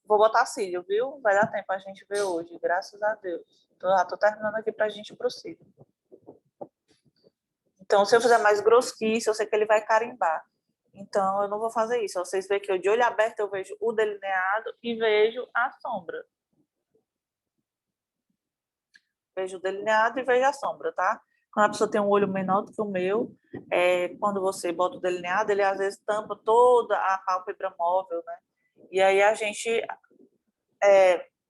Vou botar cílio, viu? Vai dar tempo a gente ver hoje, graças a Deus. Já tô terminando aqui pra gente ir pro cílio. Então, se eu fizer mais grosso que isso, eu sei que ele vai carimbar. Então, eu não vou fazer isso. Vocês veem que eu, de olho aberto, eu vejo o delineado e vejo a sombra. Vejo o delineado e vejo a sombra, tá? Quando a pessoa tem um olho menor do que o meu, quando você bota o delineado, ele às vezes tampa toda a pálpebra móvel, né? E aí a gente,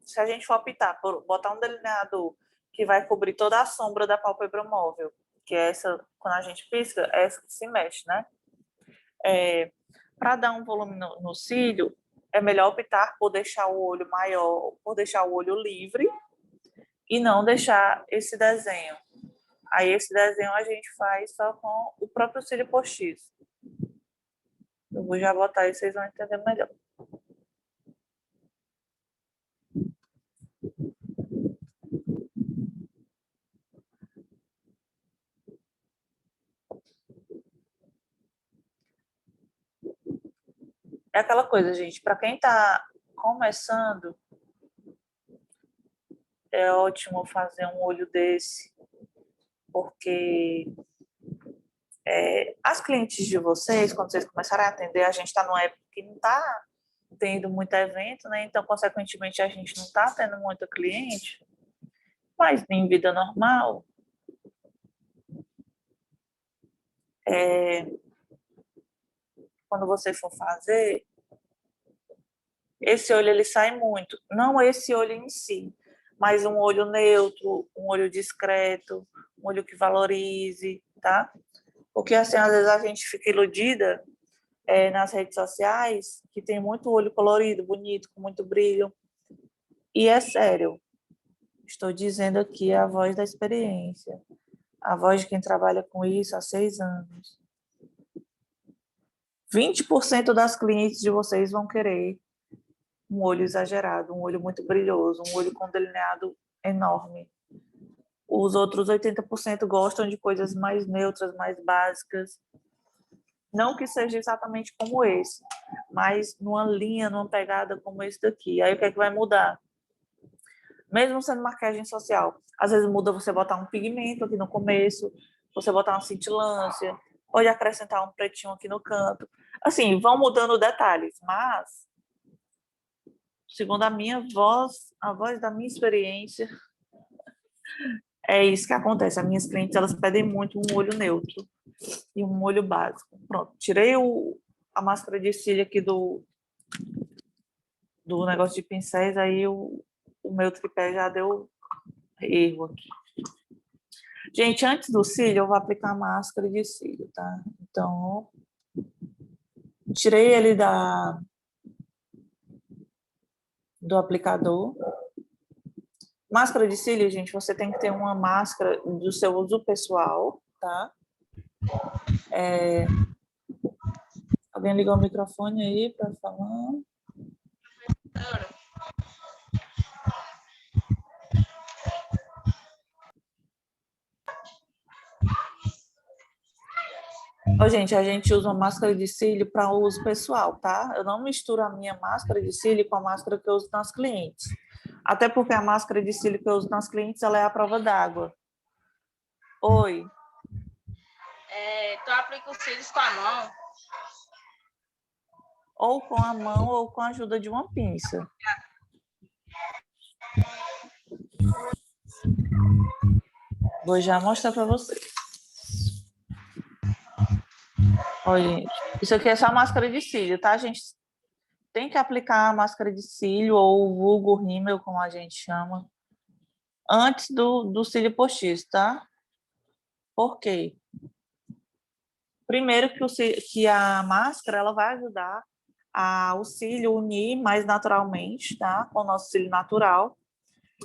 se a gente for optar por botar um delineado que vai cobrir toda a sombra da pálpebra móvel, que é essa, quando a gente pisca, é essa que se mexe, né? Para dar um volume no cílio, é melhor optar por deixar o olho maior, por deixar o olho livre e não deixar esse desenho. Aí esse desenho a gente faz só com o próprio cílio postiço. Eu vou já botar aí, vocês vão entender melhor. É aquela coisa, gente, para quem está começando, é ótimo fazer um olho desse, porque as clientes de vocês, quando vocês começarem a atender, a gente está numa época que não está tendo muito evento, né? Então, consequentemente, a gente não está tendo muita cliente, mas em vida normal, quando você for fazer, esse olho ele sai muito. Não esse olho em si, mas um olho neutro, um olho discreto, um olho que valorize, tá? Porque assim, às vezes a gente fica iludida nas redes sociais, que tem muito olho colorido, bonito, com muito brilho. E é sério, estou dizendo aqui a voz da experiência, a voz de quem trabalha com isso há 6 anos. 20% das clientes de vocês vão querer um olho exagerado, um olho muito brilhoso, um olho com delineado enorme. Os outros 80% gostam de coisas mais neutras, mais básicas. Não que seja exatamente como esse, mas numa linha, numa pegada como esse daqui. Aí o que é que vai mudar? Mesmo sendo maquiagem social, às vezes muda você botar um pigmento aqui no começo, você botar uma cintilância, pode acrescentar um pretinho aqui no canto. Assim, vão mudando detalhes, mas, segundo a minha voz, a voz da minha experiência, é isso que acontece. As minhas clientes, elas pedem muito um olho neutro e um olho básico. Pronto, tirei a máscara de cílio aqui do negócio de pincéis, aí o meu tripé já deu erro aqui. Gente, antes do cílio, eu vou aplicar a máscara de cílio, tá? Então, tirei ele do aplicador. Máscara de cílio, gente, você tem que ter uma máscara do seu uso pessoal, tá? Alguém ligou o microfone aí para falar? Ô, gente, a gente usa uma máscara de cílio para uso pessoal, tá? Eu não misturo a minha máscara de cílio com a máscara que eu uso nas clientes. Até porque a máscara de cílio que eu uso nas clientes, ela é à prova d'água. Oi. Tu aplica os cílios com a mão? Ou com a mão ou com a ajuda de uma pinça. Vou já mostrar para vocês. Olha, gente, isso aqui é só máscara de cílio, tá, gente? Tem que aplicar a máscara de cílio ou o vulgo rímel, como a gente chama, antes do cílio postiço, tá? Por quê? Primeiro que a máscara ela vai ajudar o cílio unir mais naturalmente, tá? Com o nosso cílio natural.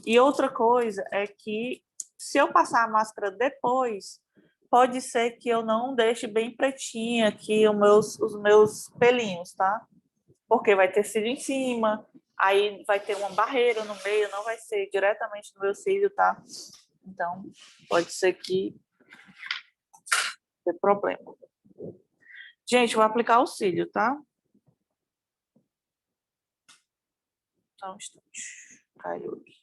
E outra coisa é que se eu passar a máscara depois, pode ser que eu não deixe bem pretinha aqui os meus pelinhos, tá? Porque vai ter cílio em cima, aí vai ter uma barreira no meio, não vai ser diretamente no meu cílio, tá? Então, pode ser que dê problema. Gente, vou aplicar o cílio, tá? Só um instante. Caiu aqui.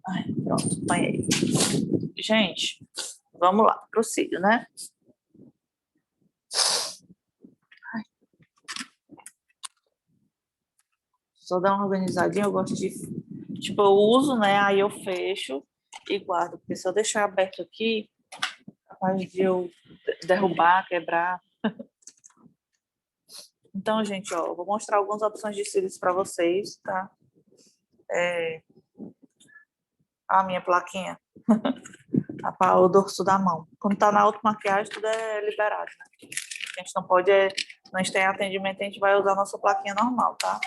Ai, pronto, apanhei. Gente, vamos lá, pro cílio, né? Ai. Só dar uma organizadinha, eu gosto de... Tipo, eu uso, né? Aí eu fecho e guardo. Porque se eu deixar aberto aqui, capaz de eu derrubar, quebrar. Então, gente, ó, eu vou mostrar algumas opções de cílios para vocês, tá? A minha plaquinha. Tá para o dorso da mão. Quando tá na automaquiagem, tudo é liberado, né? A gente não pode... Não tem atendimento, a gente vai usar a nossa plaquinha normal, tá?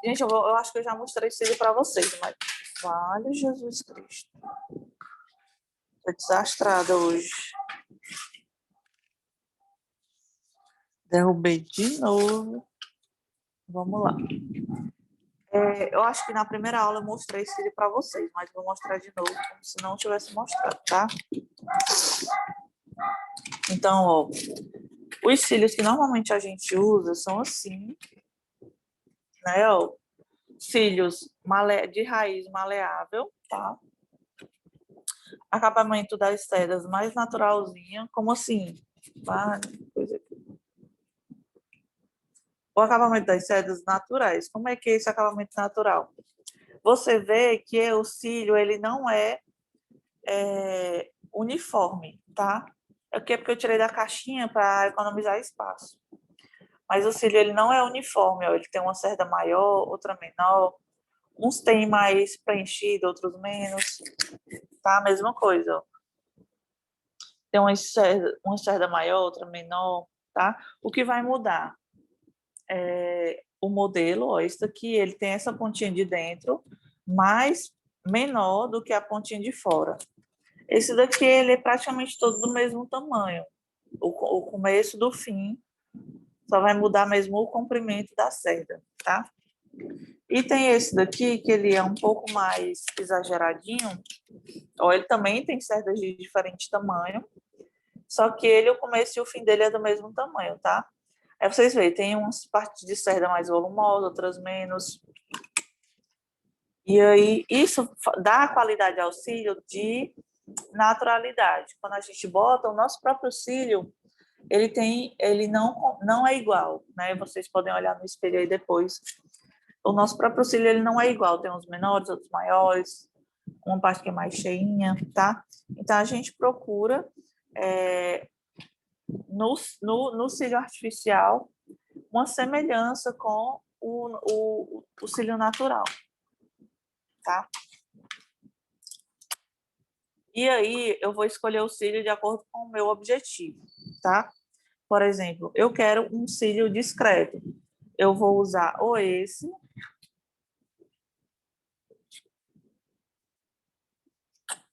Gente, eu acho que eu já mostrei cílio para vocês, mas... Vale Jesus Cristo. Tô desastrada hoje. Derrubei de novo. Vamos lá. Eu acho que na primeira aula eu mostrei cílio para vocês, mas vou mostrar de novo, como se não tivesse mostrado, tá? Então, ó, os cílios que normalmente a gente usa são assim, né? Ó, cílios de raiz maleável, tá? Acabamento das cerdas mais naturalzinho, como assim? Coisa aqui. O acabamento das cerdas naturais. Como é que é esse acabamento natural? Você vê que o cílio ele não é uniforme, tá? É porque eu tirei da caixinha para economizar espaço. Mas o cílio ele não é uniforme, ó. Ele tem uma cerda maior, outra menor. Uns tem mais preenchido, outros menos. Tá? A mesma coisa, ó. Tem uma cerda maior, outra menor, tá? O que vai mudar é o modelo, ó, esse daqui, ele tem essa pontinha de dentro, mas menor do que a pontinha de fora. Esse daqui, ele é praticamente todo do mesmo tamanho. O começo do fim, só vai mudar mesmo o comprimento da cerda, tá? E tem esse daqui, que ele é um pouco mais exageradinho. Ó, ele também tem cerdas de diferente tamanho. Só que ele, o começo e o fim dele é do mesmo tamanho, tá? Aí vocês veem, tem umas partes de cerda mais volumosas, outras menos. E aí, isso dá qualidade ao cílio de naturalidade. Quando a gente bota o nosso próprio cílio, ele não é igual, né? Vocês podem olhar no espelho aí depois. O nosso próprio cílio, ele não é igual. Tem uns menores, outros maiores, uma parte que é mais cheinha, tá? Então, a gente procura, no cílio artificial, uma semelhança com o cílio natural, tá? E aí, eu vou escolher o cílio de acordo com o meu objetivo, tá? Por exemplo, eu quero um cílio discreto. Eu vou usar ou esse,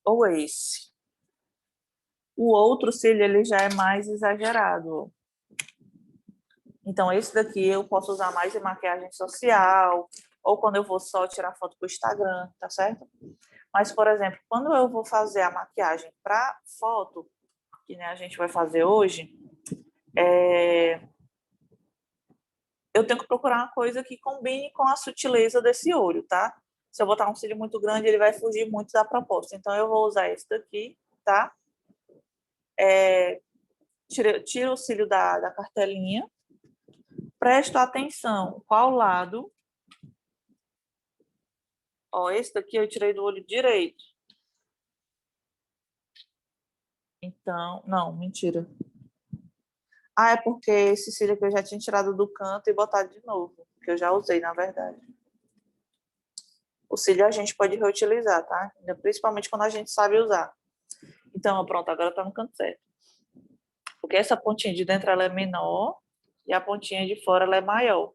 ou esse. O outro cílio, ele já é mais exagerado. Então, esse daqui eu posso usar mais em maquiagem social, ou quando eu vou só tirar foto para o Instagram, tá certo? Mas, por exemplo, quando eu vou fazer a maquiagem para foto, que né, a gente vai fazer hoje, eu tenho que procurar uma coisa que combine com a sutileza desse olho, tá? Se eu botar um cílio muito grande, ele vai fugir muito da proposta. Então, eu vou usar esse daqui, tá? Tiro o cílio da cartelinha. Presto atenção qual lado. Ó, esse daqui eu tirei do olho direito. Então, não, mentira. Ah, é porque esse cílio aqui eu já tinha tirado do canto e botado de novo, que eu já usei, na verdade. O cílio a gente pode reutilizar, tá? Principalmente quando a gente sabe usar. Então, pronto, agora tá no canto certo. Porque essa pontinha de dentro ela é menor e a pontinha de fora ela é maior.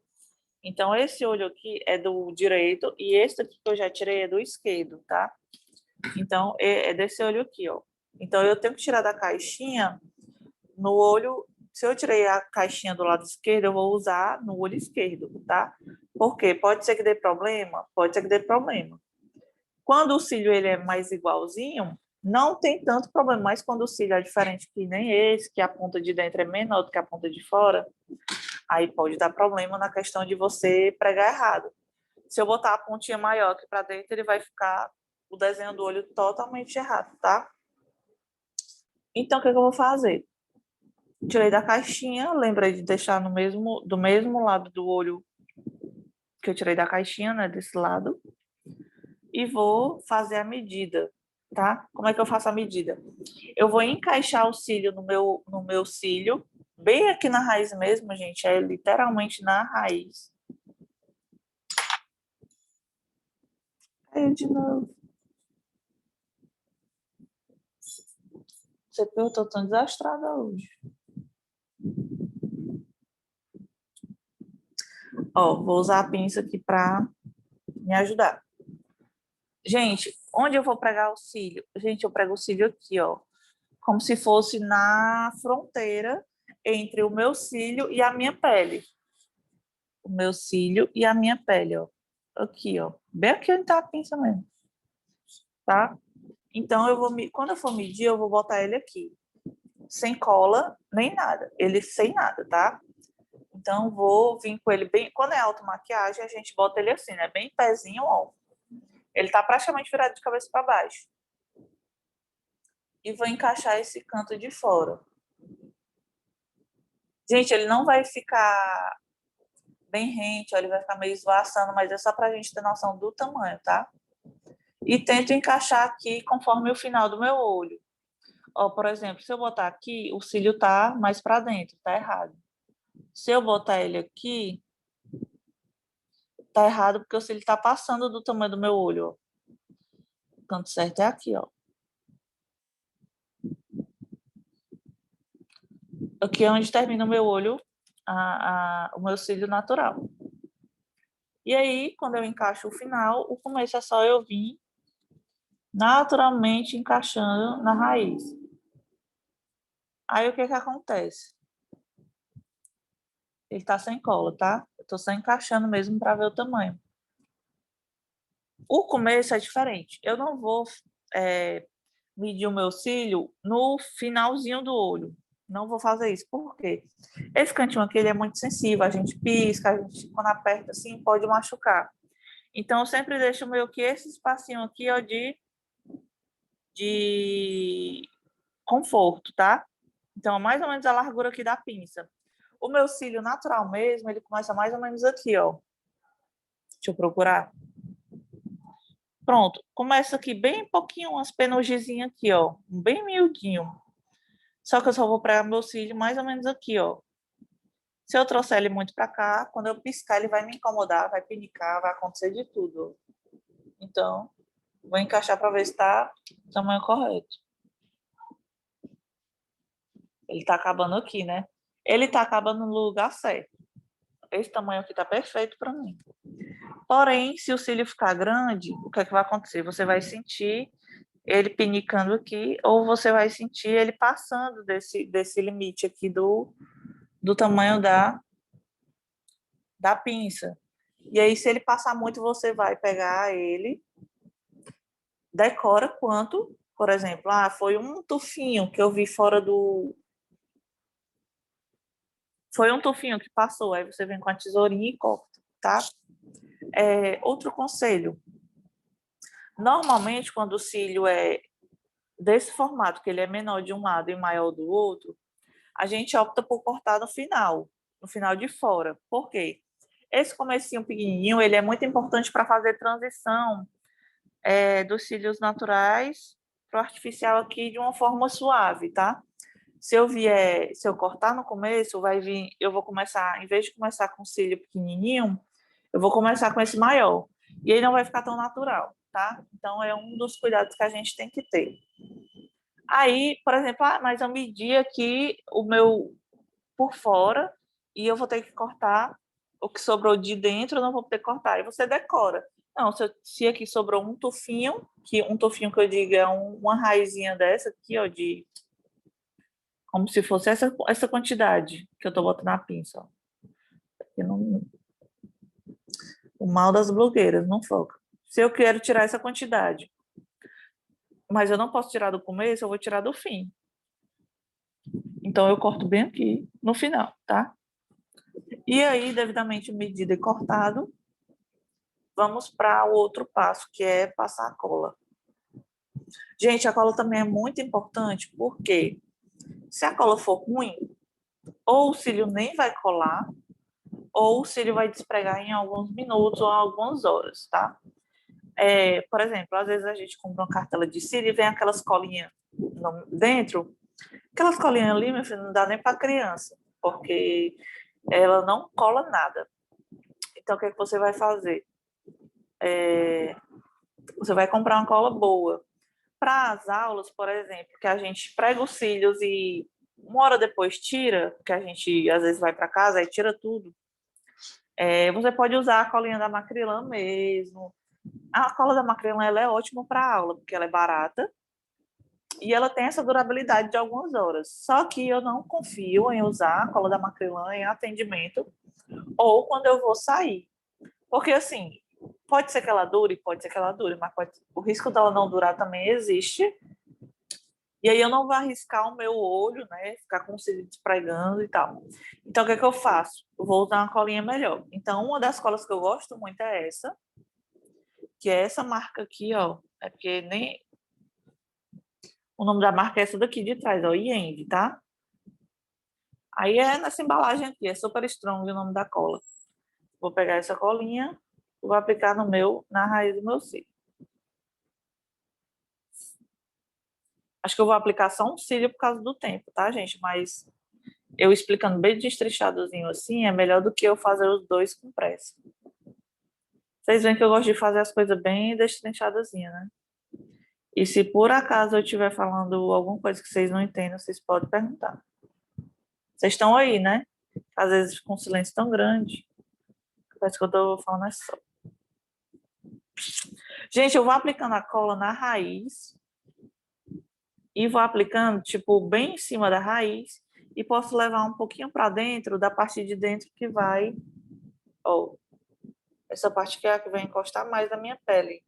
Então, esse olho aqui é do direito e esse aqui que eu já tirei é do esquerdo, tá? Então, é desse olho aqui, ó. Então, eu tenho que tirar da caixinha no olho. Se eu tirei a caixinha do lado esquerdo, eu vou usar no olho esquerdo, tá? Por quê? Pode ser que dê problema? Pode ser que dê problema. Quando o cílio ele é mais igualzinho, não tem tanto problema, mas quando o cílio é diferente que nem esse, que a ponta de dentro é menor do que a ponta de fora, aí pode dar problema na questão de você pregar errado. Se eu botar a pontinha maior aqui para dentro, ele vai ficar o desenho do olho totalmente errado, tá? Então, o que eu vou fazer? Tirei da caixinha, lembrei de deixar do mesmo lado do olho que eu tirei da caixinha, né, desse lado, e vou fazer a medida, tá? Como é que eu faço a medida? Eu vou encaixar o cílio no meu cílio, bem aqui na raiz mesmo, gente, é literalmente na raiz. Aí, de novo. Você viu, eu tô tão desastrada hoje. Ó, vou usar a pinça aqui para me ajudar. Gente, onde eu vou pregar o cílio? Gente, eu prego o cílio aqui, ó. Como se fosse na fronteira entre o meu cílio e a minha pele. O meu cílio e a minha pele, ó. Aqui, ó. Bem aqui onde tá a pinça mesmo. Tá? Então, quando eu for medir, eu vou botar ele aqui. Sem cola, nem nada. Ele sem nada, tá? Então, vou vir com ele bem... Quando é automaquiagem, a gente bota ele assim, né? Bem pezinho, ó. Ele tá praticamente virado de cabeça para baixo. E vou encaixar esse canto de fora. Gente, ele não vai ficar bem rente, ó, ele vai ficar meio esvoaçando, mas é só pra gente ter noção do tamanho, tá? E tento encaixar aqui conforme o final do meu olho. Ó, por exemplo, se eu botar aqui, o cílio tá mais para dentro, tá errado. Se eu botar ele aqui, tá errado porque o cílio tá passando do tamanho do meu olho, ó. O canto certo é aqui, ó. Aqui é onde termina o meu olho, o meu cílio natural. E aí, quando eu encaixo o final, o começo é só eu vir naturalmente encaixando na raiz. Aí, o que que acontece? Ele tá sem cola, tá? Eu Tô só encaixando mesmo para ver o tamanho. O começo é diferente. Eu não vou medir o meu cílio no finalzinho do olho. Não vou fazer isso. Por quê? Esse cantinho aqui ele é muito sensível. A gente pisca, a gente, quando aperta assim, pode machucar. Então, eu sempre deixo meio que esse espacinho aqui, ó, de conforto, tá? Então, mais ou menos a largura aqui da pinça. O meu cílio natural mesmo, ele começa mais ou menos aqui, ó. Deixa eu procurar. Pronto, começa aqui bem pouquinho, umas penugezinhas aqui, ó. Bem miudinho. Só que eu só vou pregar meu cílio mais ou menos aqui, ó. Se eu trouxer ele muito para cá, quando eu piscar, ele vai me incomodar, vai pinicar, vai acontecer de tudo. Então, vou encaixar para ver se está o tamanho correto. Ele está acabando aqui, né? Ele está acabando no lugar certo. Esse tamanho aqui está perfeito para mim. Porém, se o cílio ficar grande, o que é que vai acontecer? Você vai sentir ele pinicando aqui, ou você vai sentir ele passando desse limite aqui do tamanho da pinça. E aí, se ele passar muito, você vai pegar ele, decora quanto, por exemplo, foi um tufinho que eu vi fora do... Foi um tufinho que passou, aí você vem com a tesourinha e corta, tá? Outro conselho. Normalmente, quando o cílio é desse formato, que ele é menor de um lado e maior do outro, a gente opta por cortar no final de fora. Por quê? Esse comecinho pequenininho, ele é muito importante para fazer transição dos cílios naturais para o artificial aqui de uma forma suave, tá? Se eu cortar no começo, vai vir, eu vou começar, em vez de começar com o cílio pequenininho, eu vou começar com esse maior. E aí não vai ficar tão natural, tá? Então é um dos cuidados que a gente tem que ter. Aí, por exemplo, mas eu medi aqui o meu por fora e eu vou ter que cortar o que sobrou de dentro, eu não vou ter que cortar. Aí você decora. Não, se aqui sobrou um tufinho, que um tufinho que eu digo é uma raizinha dessa aqui, ó, de como se fosse essa quantidade que eu tô botando na pinça, ó. Não, o mal das blogueiras, não foca. Se eu quero tirar essa quantidade, mas eu não posso tirar do começo, eu vou tirar do fim. Então eu corto bem aqui no final, tá? E aí, devidamente medido e cortado, vamos para o outro passo, que é passar a cola. Gente, a cola também é muito importante, porque se a cola for ruim, ou o cílio nem vai colar, ou o cílio vai despregar em alguns minutos ou algumas horas, tá? Por exemplo, às vezes a gente compra uma cartela de cílio e vem aquelas colinhas dentro. Aquelas colinhas ali, meu filho, não dá nem para criança, porque ela não cola nada. Então, o que é que você vai fazer? Você vai comprar uma cola boa. Para as aulas, por exemplo, que a gente prega os cílios e uma hora depois tira, que a gente às vezes vai para casa e tira tudo, você pode usar a colinha da Macrylan mesmo. A cola da Macrylan ela é ótima para aula, porque ela é barata e ela tem essa durabilidade de algumas horas. Só que eu não confio em usar a cola da Macrylan em atendimento ou quando eu vou sair. Porque, assim, pode ser que ela dure, mas o risco dela não durar também existe. E aí eu não vou arriscar o meu olho, né? Ficar com o cílio despregando e tal. Então, o que é que eu faço? Eu vou usar uma colinha melhor. Então, uma das colas que eu gosto muito é essa, que é essa marca aqui, ó. É porque nem... O nome da marca é essa daqui de trás, ó, Yend, tá? Aí é nessa embalagem aqui, é Super Strong o nome da cola. Vou pegar essa colinha, vou aplicar na raiz do meu cílio. Acho que eu vou aplicar só um cílio por causa do tempo, tá, gente? Mas eu explicando bem destrinchadozinho assim é melhor do que eu fazer os dois com pressa. Vocês veem que eu gosto de fazer as coisas bem destrinchadozinho, né? E se por acaso eu estiver falando alguma coisa que vocês não entendem, vocês podem perguntar. Vocês estão aí, né? Às vezes com um silêncio tão grande. Parece que eu tô falando é só. Gente, eu vou aplicando a cola na raiz e vou aplicando, tipo, bem em cima da raiz e posso levar um pouquinho para dentro, da parte de dentro que vai Ó, essa parte que é a que vai encostar mais na minha pele.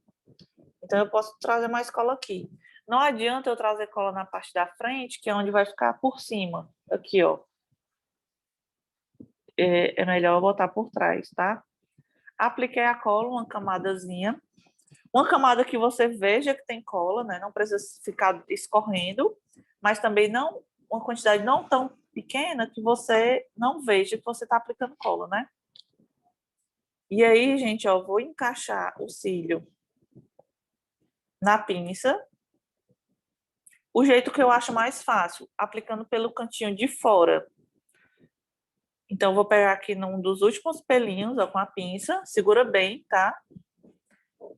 Então, eu posso trazer mais cola aqui. Não adianta eu trazer cola na parte da frente, que é onde vai ficar por cima. Aqui, ó. É melhor eu botar por trás, tá? Apliquei a cola, uma camadazinha. Uma camada que você veja que tem cola, né? Não precisa ficar escorrendo, mas também não uma quantidade não tão pequena que você não veja que você está aplicando cola, né? E aí, gente, ó, vou encaixar o cílio na pinça. O jeito que eu acho mais fácil, aplicando pelo cantinho de fora. Então, eu vou pegar aqui num dos últimos pelinhos, ó, com a pinça, segura bem, tá?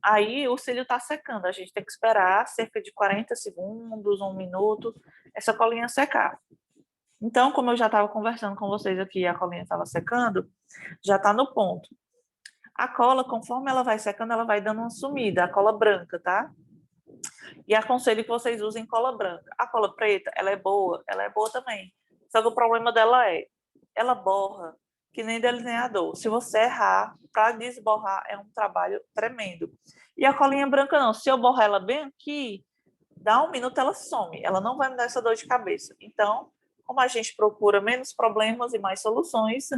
Aí o cílio tá secando, a gente tem que esperar cerca de 40 segundos, 1 minuto, essa colinha secar. Então, como eu já estava conversando com vocês aqui, a colinha estava secando, já está no ponto. A cola, conforme ela vai secando, ela vai dando uma sumida, a cola branca, tá? E aconselho que vocês usem cola branca. A cola preta, ela é boa também. Só que o problema dela ela borra, que nem delineador. Se você errar, para desborrar é um trabalho tremendo. E a colinha branca não, se eu borrar ela bem aqui, dá 1 minuto ela some, ela não vai me dar essa dor de cabeça. Então, como a gente procura menos problemas e mais soluções,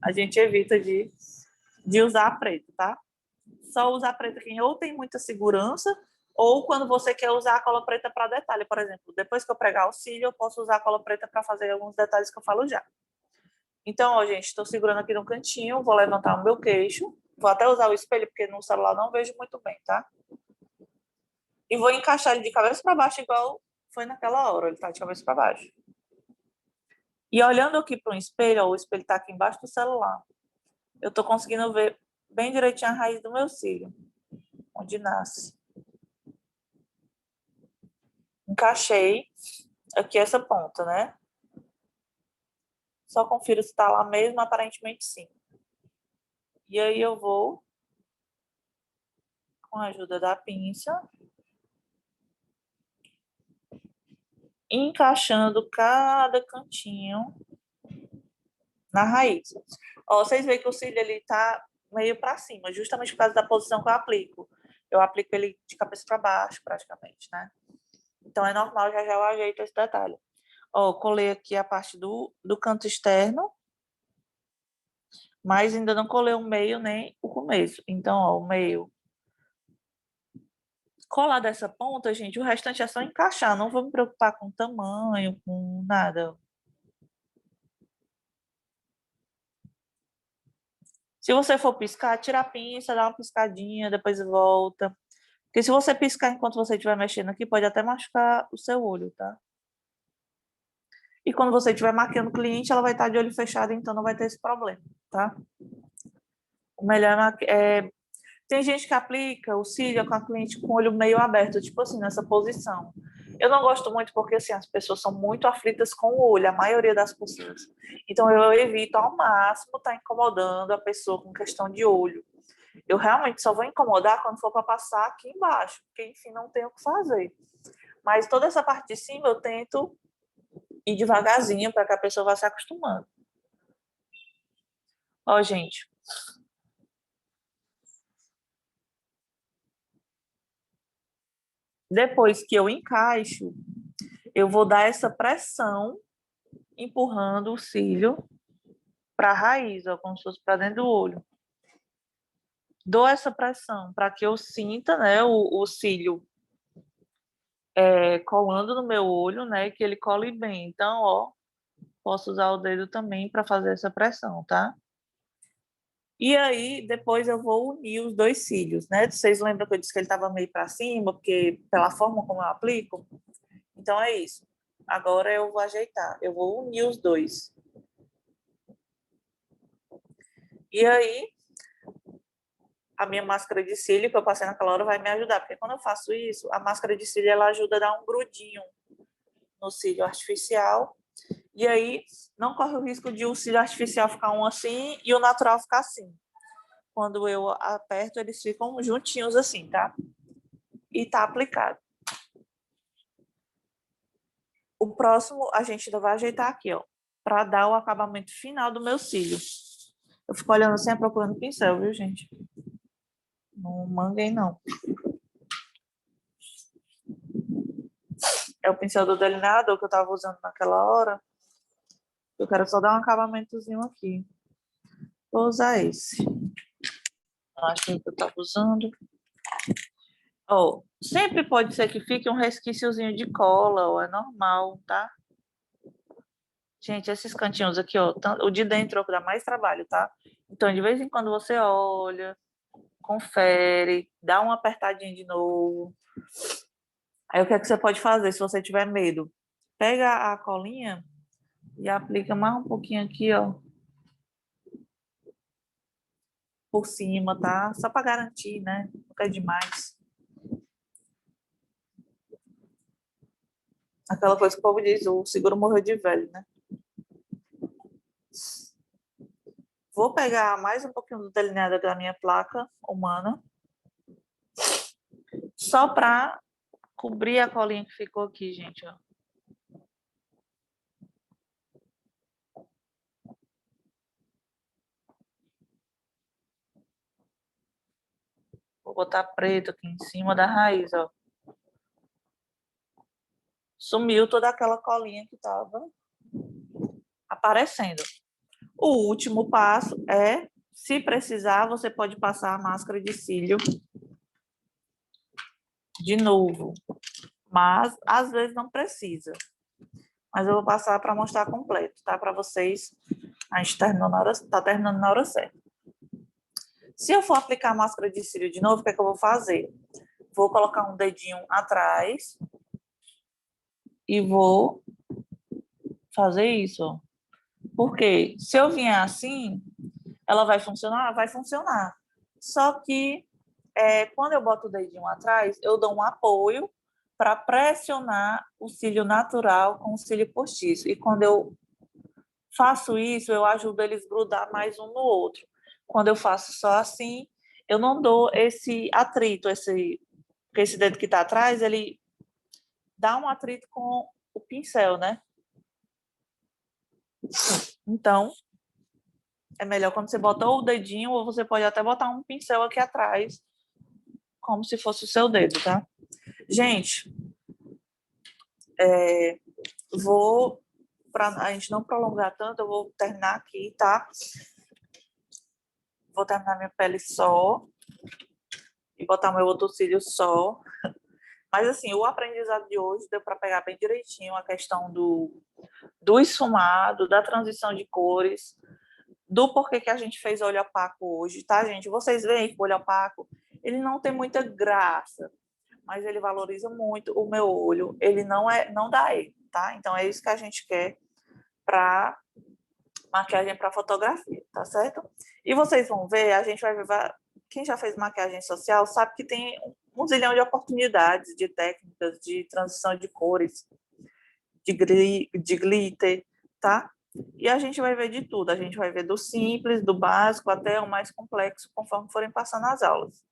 a gente evita de usar a preta, tá? Só usar a preta quem ou tem muita segurança ou quando você quer usar a cola preta para detalhe, por exemplo. Depois que eu pregar o cílio, eu posso usar a cola preta para fazer alguns detalhes que eu falo já. Então, ó, gente, estou segurando aqui no cantinho, vou levantar o meu queixo, vou até usar o espelho, porque no celular não vejo muito bem, tá? E vou encaixar ele de cabeça para baixo, igual foi naquela hora, ele tá de cabeça para baixo. E olhando aqui para o espelho, ó, o espelho tá aqui embaixo do celular. Eu tô conseguindo ver bem direitinho a raiz do meu cílio, onde nasce. Encaixei aqui essa ponta, né? Só confiro se tá lá mesmo, aparentemente sim. E aí eu vou, com a ajuda da pinça, encaixando cada cantinho na raiz. Ó, vocês veem que o cílio ele tá meio para cima, justamente por causa da posição que eu aplico. Eu aplico ele de cabeça para baixo, praticamente, né? Então é normal, já eu ajeito esse detalhe. Ó, colei aqui a parte do canto externo, mas ainda não colei o meio nem o começo. Então, ó, o meio colar dessa ponta, gente, o restante é só encaixar. Não vou me preocupar com tamanho, com nada. Se você for piscar, tira a pinça, dá uma piscadinha, depois volta. Porque se você piscar enquanto você estiver mexendo aqui, pode até machucar o seu olho, tá? E quando você estiver marcando o cliente, ela vai estar de olho fechado, então não vai ter esse problema, tá? O melhor tem gente que aplica o cílio com a cliente com o olho meio aberto, tipo assim, nessa posição. Eu não gosto muito porque, assim, as pessoas são muito aflitas com o olho, a maioria das pessoas. Então, eu evito ao máximo estar incomodando a pessoa com questão de olho. Eu realmente só vou incomodar quando for para passar aqui embaixo, porque, enfim, não tenho o que fazer. Mas toda essa parte de cima eu tento ir devagarzinho para que a pessoa vá se acostumando. Ó, gente, depois que eu encaixo, eu vou dar essa pressão empurrando o cílio para a raiz, ó, como se fosse para dentro do olho. Dou essa pressão para que eu sinta, né, o cílio colando no meu olho, né, que ele cole bem. Então, ó, posso usar o dedo também para fazer essa pressão, tá? E aí, depois eu vou unir os dois cílios, né? Vocês lembram que eu disse que ele estava meio para cima, porque pela forma como eu aplico? Então é isso. Agora eu vou ajeitar, eu vou unir os dois. E aí, a minha máscara de cílio que eu passei naquela hora vai me ajudar, porque quando eu faço isso, a máscara de cílio ela ajuda a dar um grudinho no cílio artificial. E aí, não corre o risco de o cílio artificial ficar um assim e o natural ficar assim. Quando eu aperto, eles ficam juntinhos assim, tá? E tá aplicado. O próximo a gente ainda vai ajeitar aqui, ó, para dar o acabamento final do meu cílio. Eu fico olhando assim, procurando pincel, viu, gente? Não manguei, não. É o pincel do delineador que eu tava usando naquela hora. Eu quero só dar um acabamentozinho aqui. Vou usar esse. Acho que eu tava usando. Oh, sempre pode ser que fique um resquíciozinho de cola, ó, é normal, tá? Gente, esses cantinhos aqui, ó, o de dentro é o que dá mais trabalho, tá? Então, de vez em quando você olha, confere, dá uma apertadinha de novo. Aí, o que é que você pode fazer se você tiver medo? Pega a colinha e aplica mais um pouquinho aqui, ó, por cima, tá? Só para garantir, né? Não é demais. Aquela coisa que o povo diz, o seguro morreu de velho, né? Vou pegar mais um pouquinho do delineado da minha placa humana, só para cobrir a colinha que ficou aqui, gente, ó. Vou botar preto aqui em cima da raiz, ó. Sumiu toda aquela colinha que estava aparecendo. O último passo é, se precisar, você pode passar a máscara de cílio de novo, mas às vezes não precisa. Mas eu vou passar para mostrar completo, tá? Para vocês. A gente tá terminando na hora certa. Se eu for aplicar a máscara de cílio de novo, o que é que eu vou fazer? Vou colocar um dedinho atrás e vou fazer isso, ó. Porque se eu vier assim, ela vai funcionar? Vai funcionar. Só que quando eu boto o dedinho atrás, eu dou um apoio para pressionar o cílio natural com o cílio postiço. E quando eu faço isso, eu ajudo eles a grudar mais um no outro. Quando eu faço só assim, eu não dou esse atrito, porque esse dedo que está atrás, ele dá um atrito com o pincel, né? Então, é melhor quando você bota ou o dedinho, ou você pode até botar um pincel aqui atrás, como se fosse o seu dedo, tá? Gente, vou, para a gente não prolongar tanto, eu vou terminar aqui, tá? Vou terminar minha pele só e botar meu outro cílio só. Mas, assim, o aprendizado de hoje deu para pegar bem direitinho a questão do esfumado, da transição de cores, do porquê que a gente fez olho opaco hoje, tá, gente? Vocês veem que o olho opaco, ele não tem muita graça, mas ele valoriza muito o meu olho. Ele não dá erro, tá? Então, é isso que a gente quer para maquiagem para fotografia, tá certo? E vocês vão ver, a gente vai ver, quem já fez maquiagem social sabe que tem um zilhão de oportunidades, de técnicas, de transição de cores, de glitter, tá? E a gente vai ver de tudo, a gente vai ver do simples, do básico, até o mais complexo, conforme forem passando as aulas.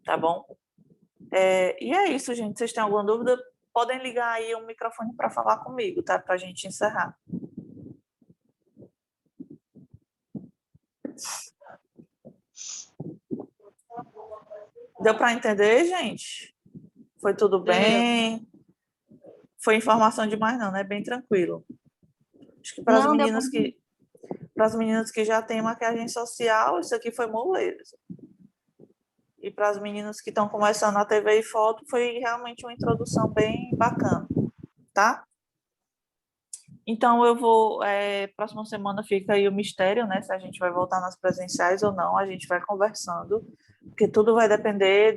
Tá bom? E é isso, gente. Vocês têm alguma dúvida? Podem ligar aí o microfone para falar comigo, tá? Para a gente encerrar. Deu para entender, gente? Foi tudo bem? Foi informação demais, não, né? Bem tranquilo. Acho que Não, deu pra... para as meninas que já têm maquiagem social, isso aqui foi moleza. E para as meninas que estão começando a TV e foto, foi realmente uma introdução bem bacana, tá? Então, eu vou. Próxima semana fica aí o mistério, né? Se a gente vai voltar nas presenciais ou não, a gente vai conversando, porque tudo vai depender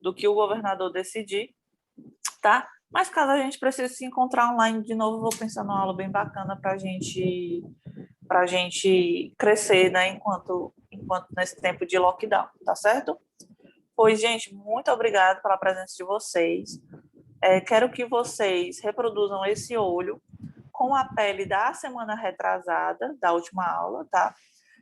do que o governador decidir, tá? Mas caso a gente precise se encontrar online de novo, eu vou pensar numa aula bem bacana para a gente crescer, né? Enquanto nesse tempo de lockdown, tá certo? Pois, gente, muito obrigada pela presença de vocês. Quero que vocês reproduzam esse olho com a pele da semana retrasada, da última aula, tá?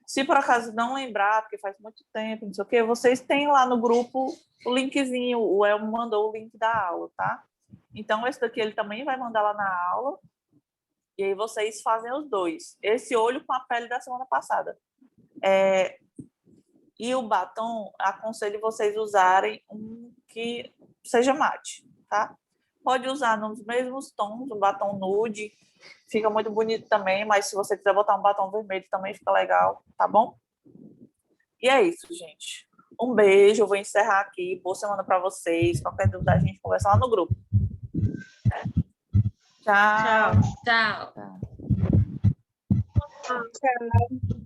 Se por acaso não lembrar, porque faz muito tempo, não sei o quê, vocês têm lá no grupo o linkzinho, o Elmo mandou o link da aula, tá? Então, esse daqui ele também vai mandar lá na aula. E aí vocês fazem os dois. Esse olho com a pele da semana passada. E o batom, aconselho vocês usarem um que seja mate, tá? Pode usar nos mesmos tons, um batom nude, fica muito bonito também, mas se você quiser botar um batom vermelho também fica legal, tá bom? E é isso, gente. Um beijo, eu vou encerrar aqui. Boa semana para vocês. Qualquer dúvida a gente conversa lá no grupo. Tchau. Tchau. Tchau.